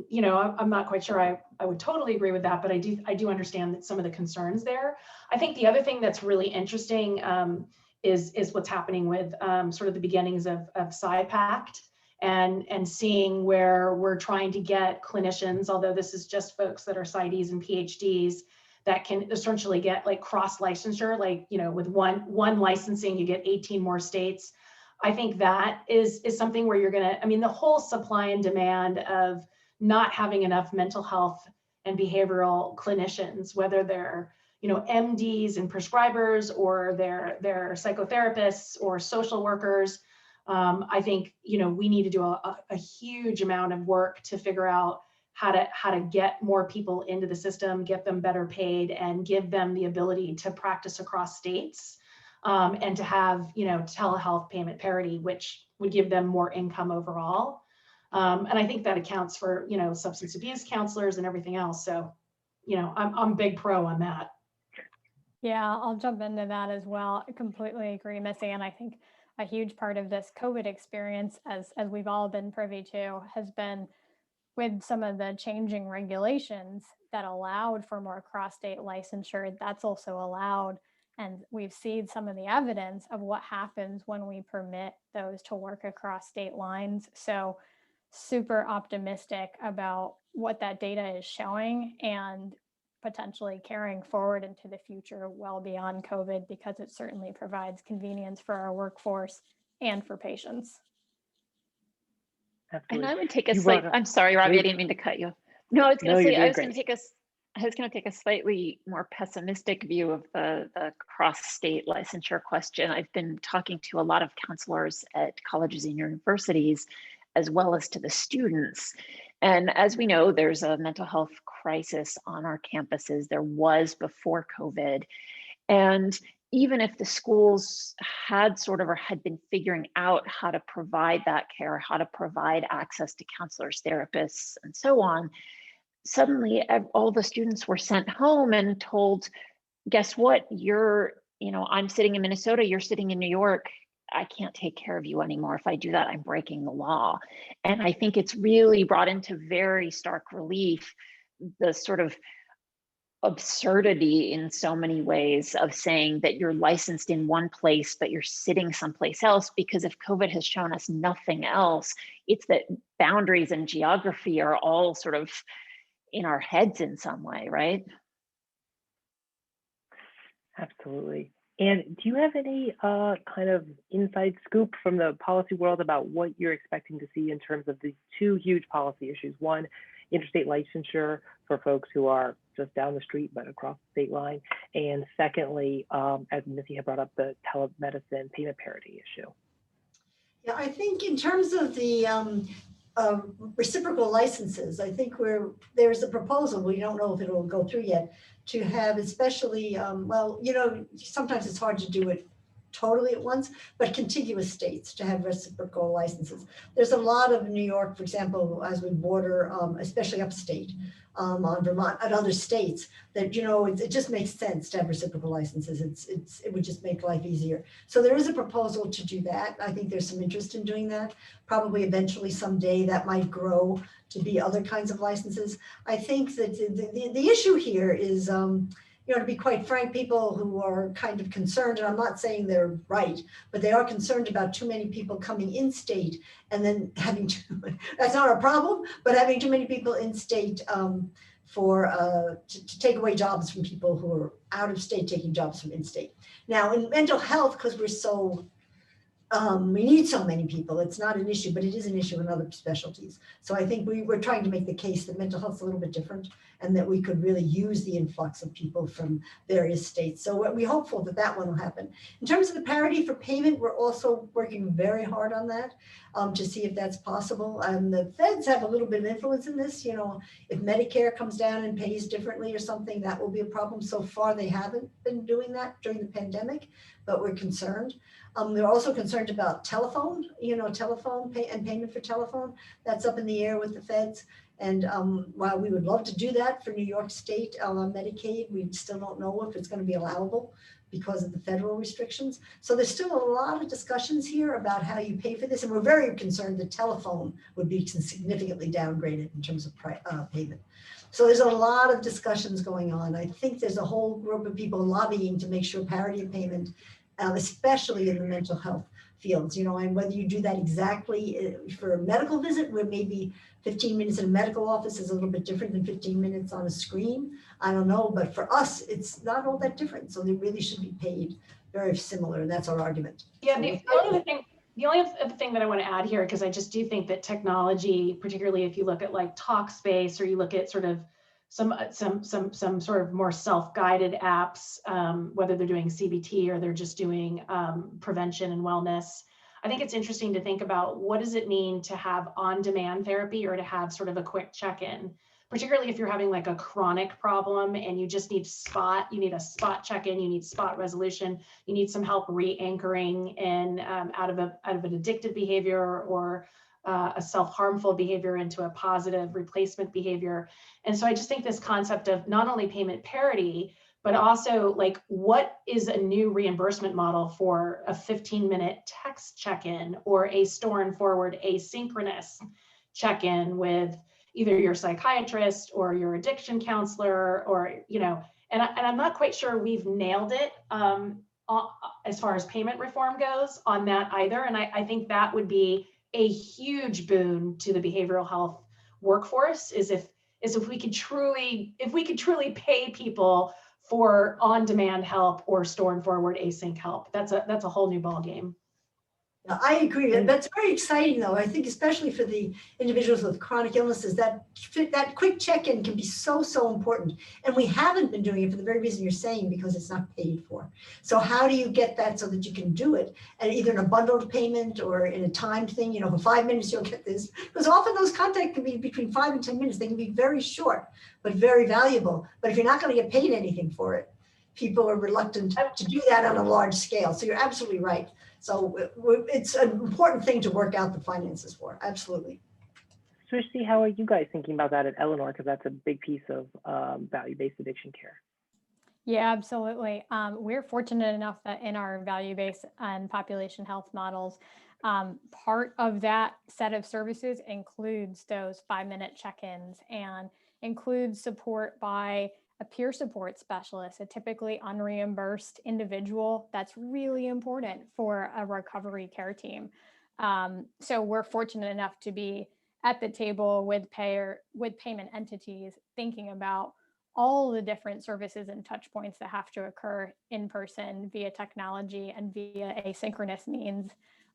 you know, I'm not quite sure I would totally agree with that, but I do understand that some of the concerns there. I think the other thing that's really interesting is what's happening with sort of the beginnings of PsyPact and seeing where we're trying to get clinicians, although this is just folks that are PsyDs and PhDs, that can essentially get like cross licensure, like, you know, with one licensing, you get 18 more states. I think that is something where you're gonna, I mean, the whole supply and demand of not having enough mental health and behavioral clinicians, whether they're, you know, MDs and prescribers, or they're psychotherapists or social workers. I think, you know, we need to do a huge amount of work to figure out how to get more people into the system, get them better paid, and give them the ability to practice across states, and to have, you know, telehealth payment parity, which would give them more income overall. And I think that accounts for, you know, substance abuse counselors and everything else. So, you know, I'm big pro on that. Yeah, I'll jump into that as well. I completely agree, Missy. And I think a huge part of this COVID experience, as we've all been privy to, has been with some of the changing regulations that allowed for more cross-state licensure. That's also allowed. And we've seen some of the evidence of what happens when we permit those to work across state lines. So super optimistic about what that data is showing, and potentially carrying forward into the future well beyond COVID, because it certainly provides convenience for our workforce and for patients. Absolutely. And I would take I'm sorry, Robbie, I didn't mean to cut you. No, I was going to say, I was going to take a slightly more pessimistic view of the cross-state licensure question. I've been talking to a lot of counselors at colleges and universities, as well as to the students. And as we know, there's a mental health crisis on our campuses. There was before COVID. And even if the schools had been figuring out how to provide that care, how to provide access to counselors, therapists, and so on, suddenly all the students were sent home and told, guess what? I'm sitting in Minnesota, you're sitting in New York. I can't take care of you anymore. If I do that, I'm breaking the law. And I think it's really brought into very stark relief the sort of absurdity in so many ways of saying that you're licensed in one place, but you're sitting someplace else. Because if COVID has shown us nothing else, it's that boundaries and geography are all sort of in our heads in some way, right? Absolutely. And do you have any kind of inside scoop from the policy world about what you're expecting to see in terms of these two huge policy issues? One, interstate licensure for folks who are just down the street but across the state line. And secondly, as Missy had brought up, the telemedicine payment parity issue. Yeah, I think in terms of the reciprocal licenses, I think there's a proposal, we don't know if it will go through yet, to have especially, sometimes it's hard to do it totally at once, but contiguous states to have reciprocal licenses. There's a lot of New York, for example, as we border, especially upstate, on Vermont and other states, that, it just makes sense to have reciprocal licenses. It would just make life easier. So there is a proposal to do that. I think there's some interest in doing that. Probably eventually someday that might grow to be other kinds of licenses. I think that the issue here is, to be quite frank, people who are kind of concerned, and I'm not saying they're right, but they are concerned about too many people coming in state and then having to, that's not a problem, but having too many people in state to take away jobs from people who are out of state taking jobs from in state. Now in mental health, because we're so, we need so many people, it's not an issue, but it is an issue in other specialties. So I think we're trying to make the case that mental health is a little bit different and that we could really use the influx of people from various states. So we're hopeful that that one will happen. In terms of the parity for payment, we're also working very hard on that to see if that's possible. And the feds have a little bit of influence in this. If Medicare comes down and pays differently or something, that will be a problem. So far, they haven't been doing that during the pandemic. but we're concerned. We're also concerned about telephone, telephone pay and payment for telephone. That's up in the air with the feds. And while we would love to do that for New York State Medicaid, we still don't know if it's going to be allowable because of the federal restrictions. So there's still a lot of discussions here about how you pay for this. And we're very concerned that telephone would be significantly downgraded in terms of payment. So there's a lot of discussions going on. I think there's a whole group of people lobbying to make sure parity of payment, especially in the mental health fields, and whether you do that exactly for a medical visit, where maybe 15 minutes in a medical office is a little bit different than 15 minutes on a screen. I don't know, but for us, it's not all that different. So they really should be paid very similar, and that's our argument. Yeah, So the only other thing that I want to add here, because I just do think that technology, particularly if you look at like Talkspace, or you look at sort of some sort of more self-guided apps, whether they're doing CBT or they're just doing prevention and wellness. I think it's interesting to think about, what does it mean to have on-demand therapy, or to have sort of a quick check-in, particularly if you're having like a chronic problem and you just need you need a spot check-in, you need spot resolution, you need some help re-anchoring in out of an addictive behavior or a self-harmful behavior into a positive replacement behavior. And so I just think this concept of not only payment parity, but also like, what is a new reimbursement model for a 15-minute text check-in, or a store and forward asynchronous check-in with either your psychiatrist or your addiction counselor, or, and I'm not quite sure we've nailed it as far as payment reform goes on that either. And I think that would be a huge boon to the behavioral health workforce, is if we could truly pay people for on-demand help or store and forward async help. That's a whole new ballgame. I agree. That's very exciting, though. I think especially for the individuals with chronic illnesses, that quick check-in can be so important. And we haven't been doing it for the very reason you're saying, because it's not paid for. So how do you get that so that you can do it, and either in a bundled payment or in a timed thing? For 5 minutes you'll get this, because often those contacts can be between 5 and 10 minutes. They can be very short, but very valuable. But if you're not going to get paid anything for it, people are reluctant to do that on a large scale. So you're absolutely right. So it's an important thing to work out the finances for. Absolutely. Srishti, how are you guys thinking about that at Eleanor? Because that's a big piece of value-based addiction care. Yeah, absolutely. We're fortunate enough that in our value-based and population health models, part of that set of services includes those 5-minute check-ins, and includes support by a peer support specialist, a typically unreimbursed individual. That's really important for a recovery care team. So we're fortunate enough to be at the table with payment entities, thinking about all the different services and touch points that have to occur in person, via technology and via asynchronous means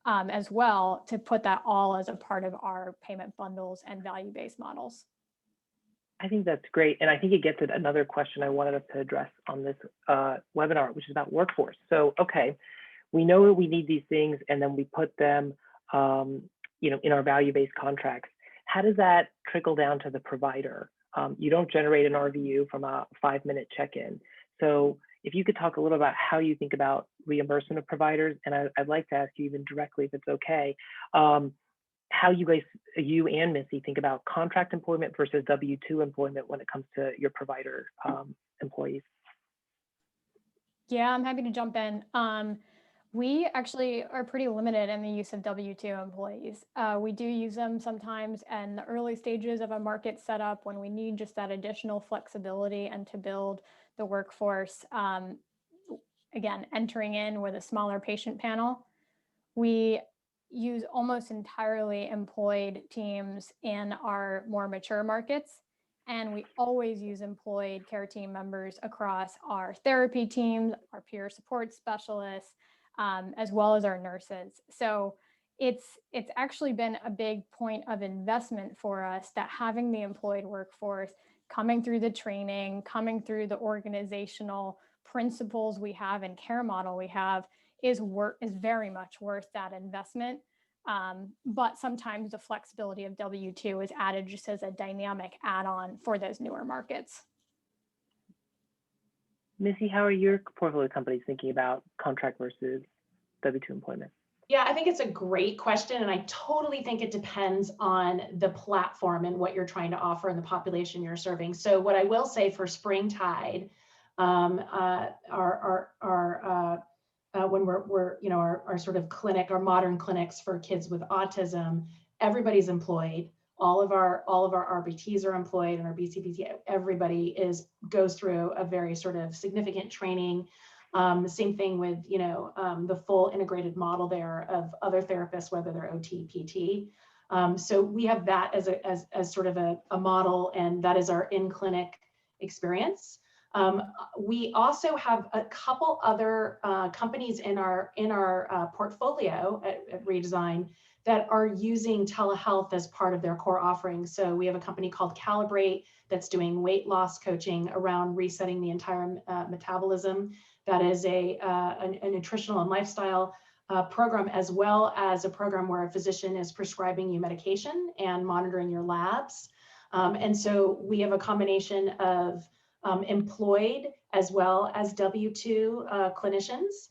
as well, to put that all as a part of our payment bundles and value-based models. I think that's great. And I think it gets at another question I wanted us to address on this webinar, which is about workforce. So, okay, we know that we need these things, and then we put them in our value-based contracts. How does that trickle down to the provider? You don't generate an RVU from a 5-minute check-in. So if you could talk a little about how you think about reimbursement of providers, and I'd like to ask you even directly, if it's okay, how you and Missy think about contract employment versus W-2 employment when it comes to your provider employees. Yeah, I'm happy to jump in. We actually are pretty limited in the use of W-2 employees. We do use them sometimes in the early stages of a market setup when we need just that additional flexibility and to build the workforce. Again, entering in with a smaller patient panel. We use almost entirely employed teams in our more mature markets. And we always use employed care team members across our therapy teams, our peer support specialists, as well as our nurses. So it's actually been a big point of investment for us, that having the employed workforce coming through the training, coming through the organizational principles we have and care model we have is very much worth that investment. But sometimes the flexibility of W-2 is added just as a dynamic add-on for those newer markets. Missy, how are your portfolio companies thinking about contract versus W-2 employment? Yeah, I think it's a great question. And I totally think it depends on the platform and what you're trying to offer and the population you're serving. So what I will say for Springtide, when we're our sort of clinic, our modern clinics for kids with autism, everybody's employed. All of our RBTs are employed, and our BCBT, everybody goes through a very sort of significant training. The same thing with, the full integrated model there of other therapists, whether they're OT, PT. So we have that as sort of a model, and that is our in-clinic experience. We also have a couple other companies in our portfolio at Redesign that are using telehealth as part of their core offerings. So we have a company called Calibrate that's doing weight loss coaching around resetting the entire metabolism. That is a nutritional and lifestyle program, as well as a program where a physician is prescribing you medication and monitoring your labs. And so we have a combination of employed as well as W-2 clinicians.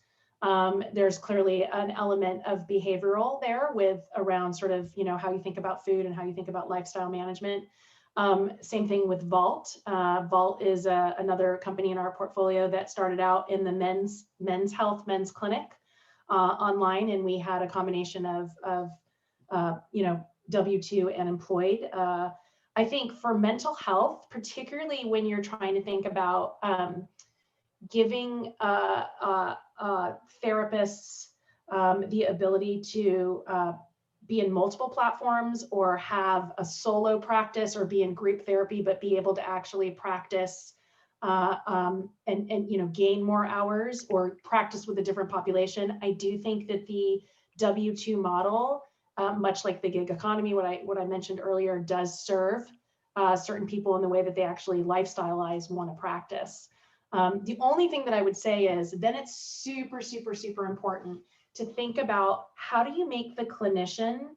There's clearly an element of behavioral there with around sort of, how you think about food and how you think about lifestyle management. Same thing with Vault. Vault is another company in our portfolio that started out in the men's health, men's clinic online, and we had a combination of W-2 and employed. I think for mental health, particularly when you're trying to think about giving therapists the ability to be in multiple platforms or have a solo practice or be in group therapy, but be able to actually practice and gain more hours or practice with a different population. I do think that the W-2 model, much like the gig economy, what I mentioned earlier, does serve certain people in the way that they actually lifestyleize want to practice. The only thing that I would say is then it's super, super, super important to think about how do you make the clinician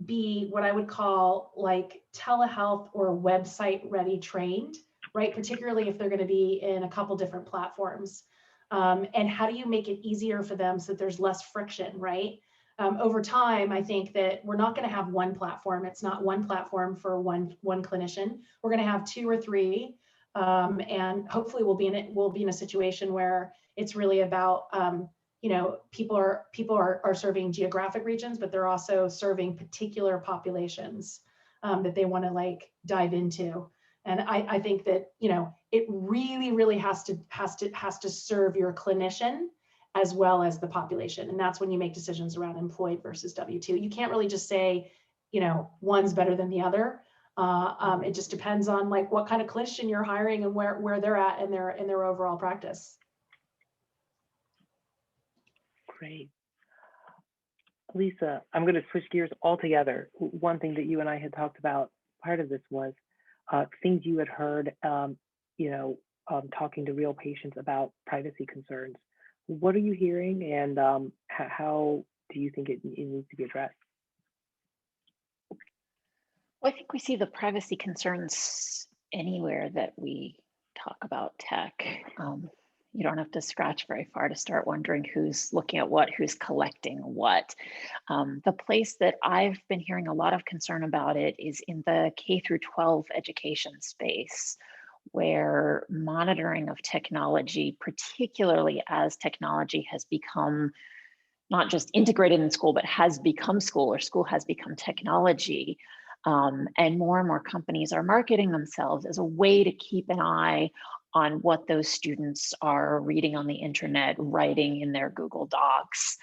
be what I would call like telehealth or website ready trained, right? Particularly if they're going to be in a couple different platforms. And how do you make it easier for them so that there's less friction, right? Over time, I think that we're not going to have one platform. It's not one platform for one clinician. We're going to have two or three. And hopefully we'll be in a situation where it's really about, people are serving geographic regions, but they're also serving particular populations that they want to like dive into. And I think that, it really has to serve your clinician as well as the population. And that's when you make decisions around employed versus W-2. You can't really just say, one's better than the other. It just depends on like what kind of clinician you're hiring and where they're at in their overall practice. Great. Elisa, I'm going to switch gears altogether. One thing that you and I had talked about part of this was things you had heard, talking to real patients about privacy concerns. What are you hearing, and how do you think it needs to be addressed? Well, I think we see the privacy concerns anywhere that we talk about tech. You don't have to scratch very far to start wondering who's looking at what, who's collecting what. The place that I've been hearing a lot of concern about it is in the K through 12 education space, where monitoring of technology, particularly as technology has become not just integrated in school, but has become school, or school has become technology. And more companies are marketing themselves as a way to keep an eye on what those students are reading on the internet, writing in their Google Docs,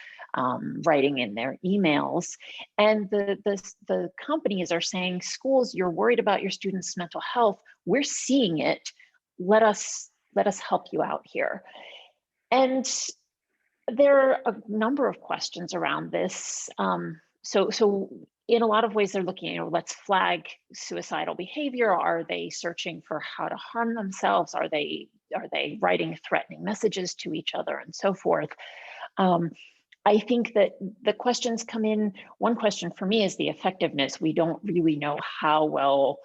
writing in their emails. And the companies are saying, schools, you're worried about your students' mental health. We're seeing it. Let us help you out here. And there are a number of questions around this. So in a lot of ways, they're looking, let's flag suicidal behavior. Are they searching for how to harm themselves? Are they writing threatening messages to each other and so forth? I think that the questions come in. One question for me is the effectiveness. We don't really know how well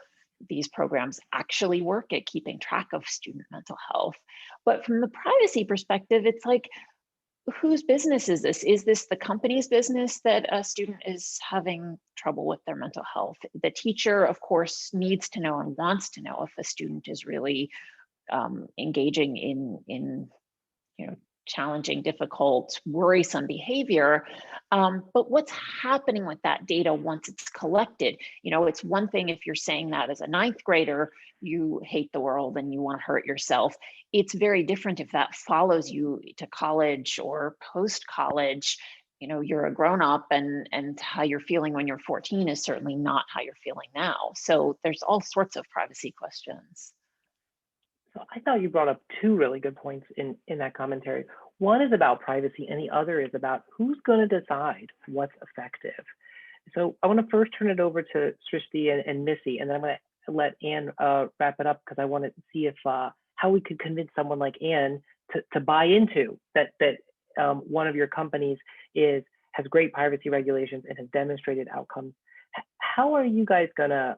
these programs actually work at keeping track of student mental health. But from the privacy perspective, it's like, whose business is this? Is this the company's business that a student is having trouble with their mental health? The teacher, of course, needs to know and wants to know if a student is really engaging in challenging, difficult, worrisome behavior. But what's happening with that data once it's collected? It's one thing if you're saying that as a ninth grader, you hate the world and you want to hurt yourself. It's very different if that follows you to college or post-college. You're a grown-up, and how you're feeling when you're 14 is certainly not how you're feeling now. So there's all sorts of privacy questions. So I thought you brought up two really good points in that commentary. One is about privacy, and the other is about who's going to decide what's effective. So I want to first turn it over to Srishti and Missy, and then I'm going to let Anne wrap it up, because I want to see if how we could convince someone like Anne to buy into that one of your companies has great privacy regulations and has demonstrated outcomes. How are you guys going to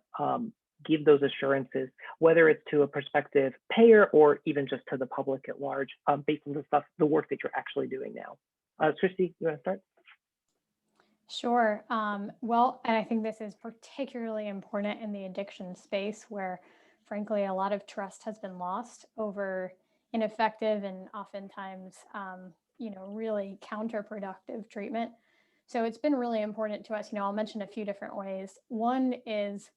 give those assurances, whether it's to a prospective payer or even just to the public at large, based on the work that you're actually doing now? Srishti, you want to start? Sure. Well, and I think this is particularly important in the addiction space, where frankly, a lot of trust has been lost over ineffective and oftentimes, really counterproductive treatment. So it's been really important to us. I'll mention a few different ways. One is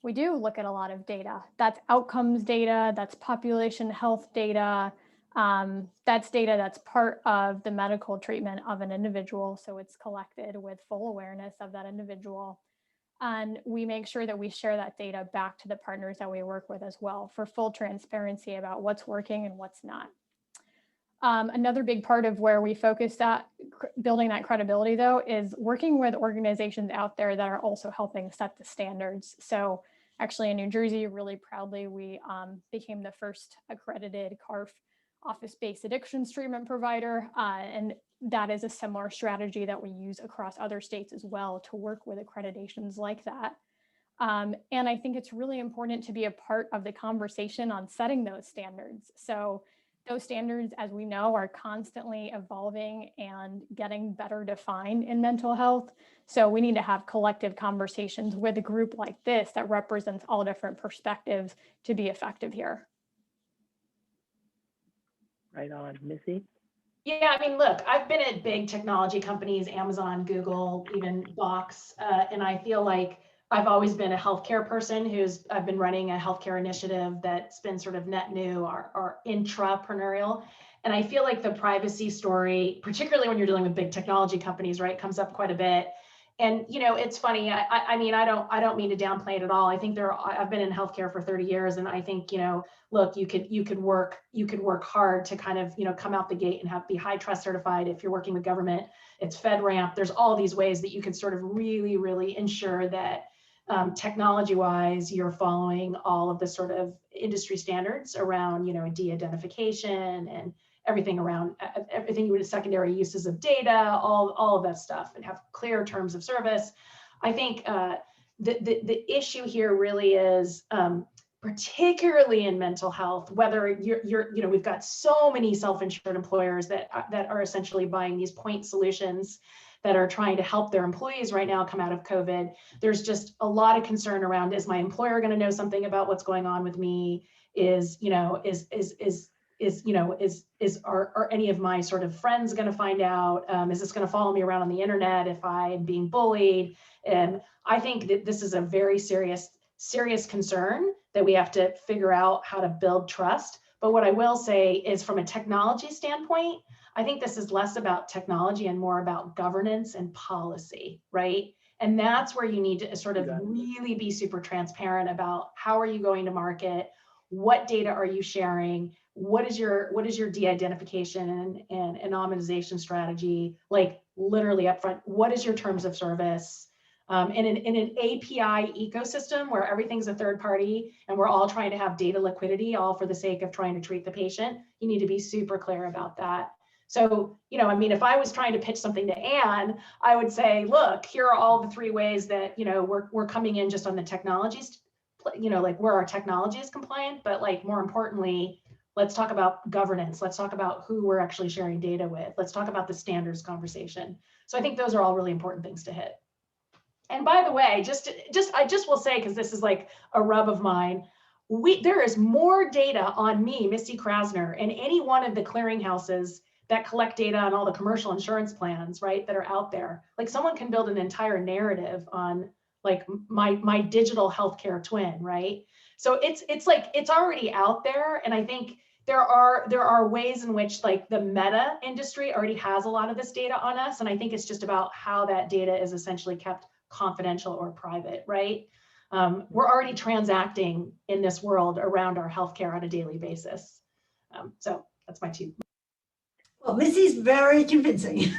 we do look at a lot of data. That's outcomes data, that's population health data, that's data that's part of the medical treatment of an individual. So it's collected with full awareness of that individual. And we make sure that we share that data back to the partners that we work with as well, for full transparency about what's working and what's not. Another big part of where we focus at building that credibility, though, is working with organizations out there that are also helping set the standards. So actually in New Jersey, really proudly, we became the first accredited CARF office-based addictions treatment provider. And that is a similar strategy that we use across other states as well, to work with accreditations like that. And I think it's really important to be a part of the conversation on setting those standards. So those standards, as we know, are constantly evolving and getting better defined in mental health. So we need to have collective conversations with a group like this that represents all different perspectives to be effective here. Right on. Missy? Yeah, I mean, look, I've been at big technology companies, Amazon, Google, even Box, and I feel like I've always been a healthcare person I've been running a healthcare initiative that's been sort of net new or intrapreneurial. And I feel like the privacy story, particularly when you're dealing with big technology companies, right, comes up quite a bit. And, it's funny. I mean, I don't mean to downplay it at all. I think I've been in healthcare for 30 years. And I think, look, you could work hard to kind of, come out the gate and be high trust certified. If you're working with government, it's FedRAMP. There's all these ways that you can sort of really, really ensure that technology-wise, you're following all of the sort of industry standards around, de-identification and everything around everything with secondary uses of data, all of that stuff, and have clear terms of service. I think the issue here really is, particularly in mental health, whether you're we've got so many self-insured employers that are essentially buying these point solutions that are trying to help their employees right now come out of COVID. There's just a lot of concern around, is my employer going to know something about what's going on with me? Are any of my sort of friends going to find out? Is this going to follow me around on the internet if I'm being bullied? And I think that this is a very serious concern that we have to figure out how to build trust. But what I will say is, from a technology standpoint, I think this is less about technology and more about governance and policy, right? And that's where you need to sort of really be super transparent about how are you going to market, what data are you sharing, what is your de-identification and anonymization strategy, like literally upfront, what is your terms of service? In an API ecosystem where everything's a third party and we're all trying to have data liquidity, all for the sake of trying to treat the patient, you need to be super clear about that. So, I mean, if I was trying to pitch something to Anne, I would say, look, here are all the 3 ways that, we're coming in just on the technology you know, like where our technology is compliant, but like more importantly, let's talk about governance. Let's talk about who we're actually sharing data with. Let's talk about the standards conversation. So I think those are all really important things to hit. And by the way, I just will say, because this is like a rub of mine, there is more data on me, Missy Krasner, and any one of the clearinghouses that collect data on all the commercial insurance plans, right, that are out there. Like someone can build an entire narrative on like my digital healthcare twin, right? So it's like it's already out there, and I think there are ways in which like the meta industry already has a lot of this data on us, and I think it's just about how that data is essentially kept confidential or private, right? We're already transacting in this world around our healthcare on a daily basis. So that's my two. Well, Missy's very convincing,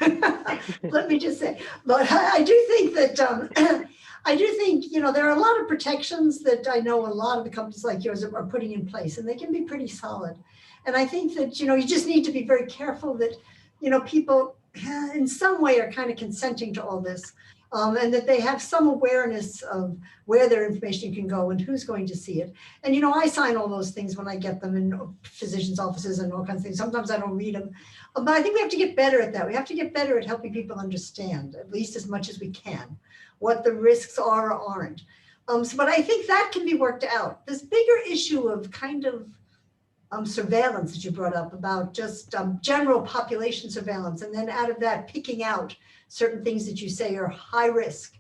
let me just say. But I do think that, I do think, you know, there are a lot of protections that I know a lot of the companies like yours are putting in place, and they can be pretty solid. And I think that, you know, you just need to be very careful that, you know, people in some way are kind of consenting to all this. And that they have some awareness of where their information can go and who's going to see it. And, you know, I sign all those things when I get them in physicians' offices and all kinds of things. Sometimes I don't read them. But I think we have to get better at that. We have to get better at helping people understand, at least as much as we can, what the risks are or aren't. But I think that can be worked out. This bigger issue of kind of surveillance that you brought up about just general population surveillance, and then out of that picking out certain things that you say are high risk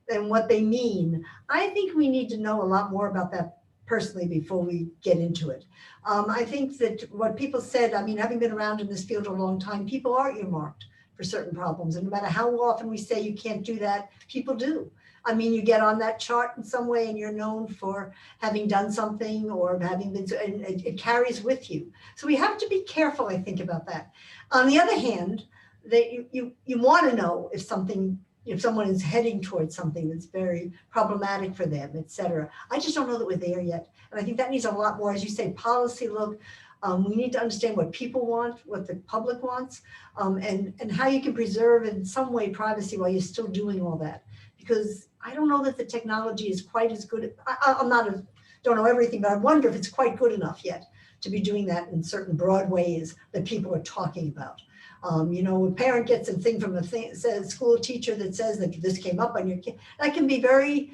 and what they mean. I think we need to know a lot more about that personally before we get into it. I think that what people said, I mean, having been around in this field a long time, people are earmarked for certain problems. And no matter how often we say you can't do that, people do. I mean, you get on that chart in some way and you're known for having done something or having been, and it carries with you. So we have to be careful, I think, about that. On the other hand, that you want to know if someone is heading towards something that's very problematic for them, et cetera. I just don't know that we're there yet. And I think that needs a lot more, as you say, policy look. We need to understand what people want, what the public wants, and how you can preserve in some way privacy while you're still doing all that. Because I don't know that the technology is quite as good. Don't know everything, but I wonder if it's quite good enough yet to be doing that in certain broad ways that people are talking about. You know, a parent gets a thing from says school teacher that says that this came up on your kid. That can be very,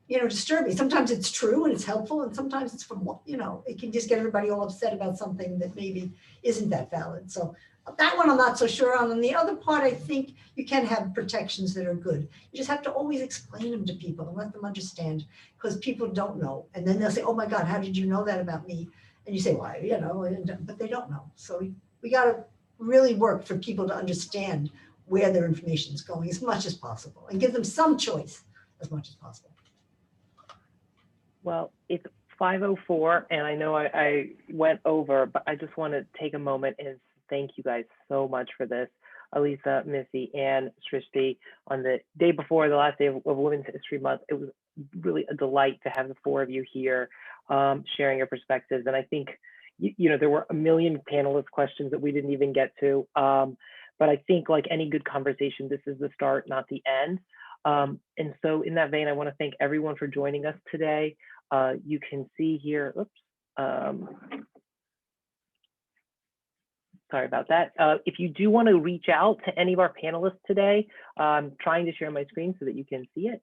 you know, disturbing. Sometimes it's true and it's helpful, and sometimes it's from, you know, it can just get everybody all upset about something that maybe isn't that valid. So that one I'm not so sure on. And the other part, I think you can have protections that are good. You just have to always explain them to people and let them understand, because people don't know. And then they'll say, oh my God, how did you know that about me? And you say, why, you know, but they don't know. So we got to really work for people to understand where their information is going as much as possible and give them some choice as much as possible. Well, it's 5:04, and I know I went over, but I just want to take a moment and thank you guys so much for this. Elisa, Missy, and Srishti, on the day before the last day of Women's History Month, it was really a delight to have the four of you here sharing your perspectives. And I think, you know, there were a million panelist questions that we didn't even get to. But I think, like any good conversation, this is the start, not the end. And so in that vein, I want to thank everyone for joining us today. You can see here, sorry about that. If you do want to reach out to any of our panelists today, I'm trying to share my screen so that you can see it.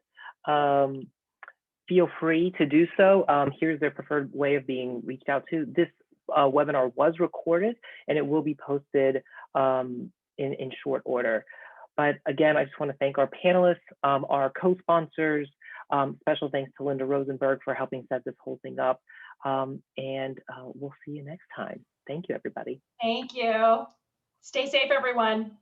Feel free to do so. Here's their preferred way of being reached out to. This webinar was recorded and it will be posted in short order. But again, I just want to thank our panelists, our co-sponsors. Special thanks to Linda Rosenberg for helping set this whole thing up. And we'll see you next time. Thank you, everybody. Thank you. Stay safe, everyone.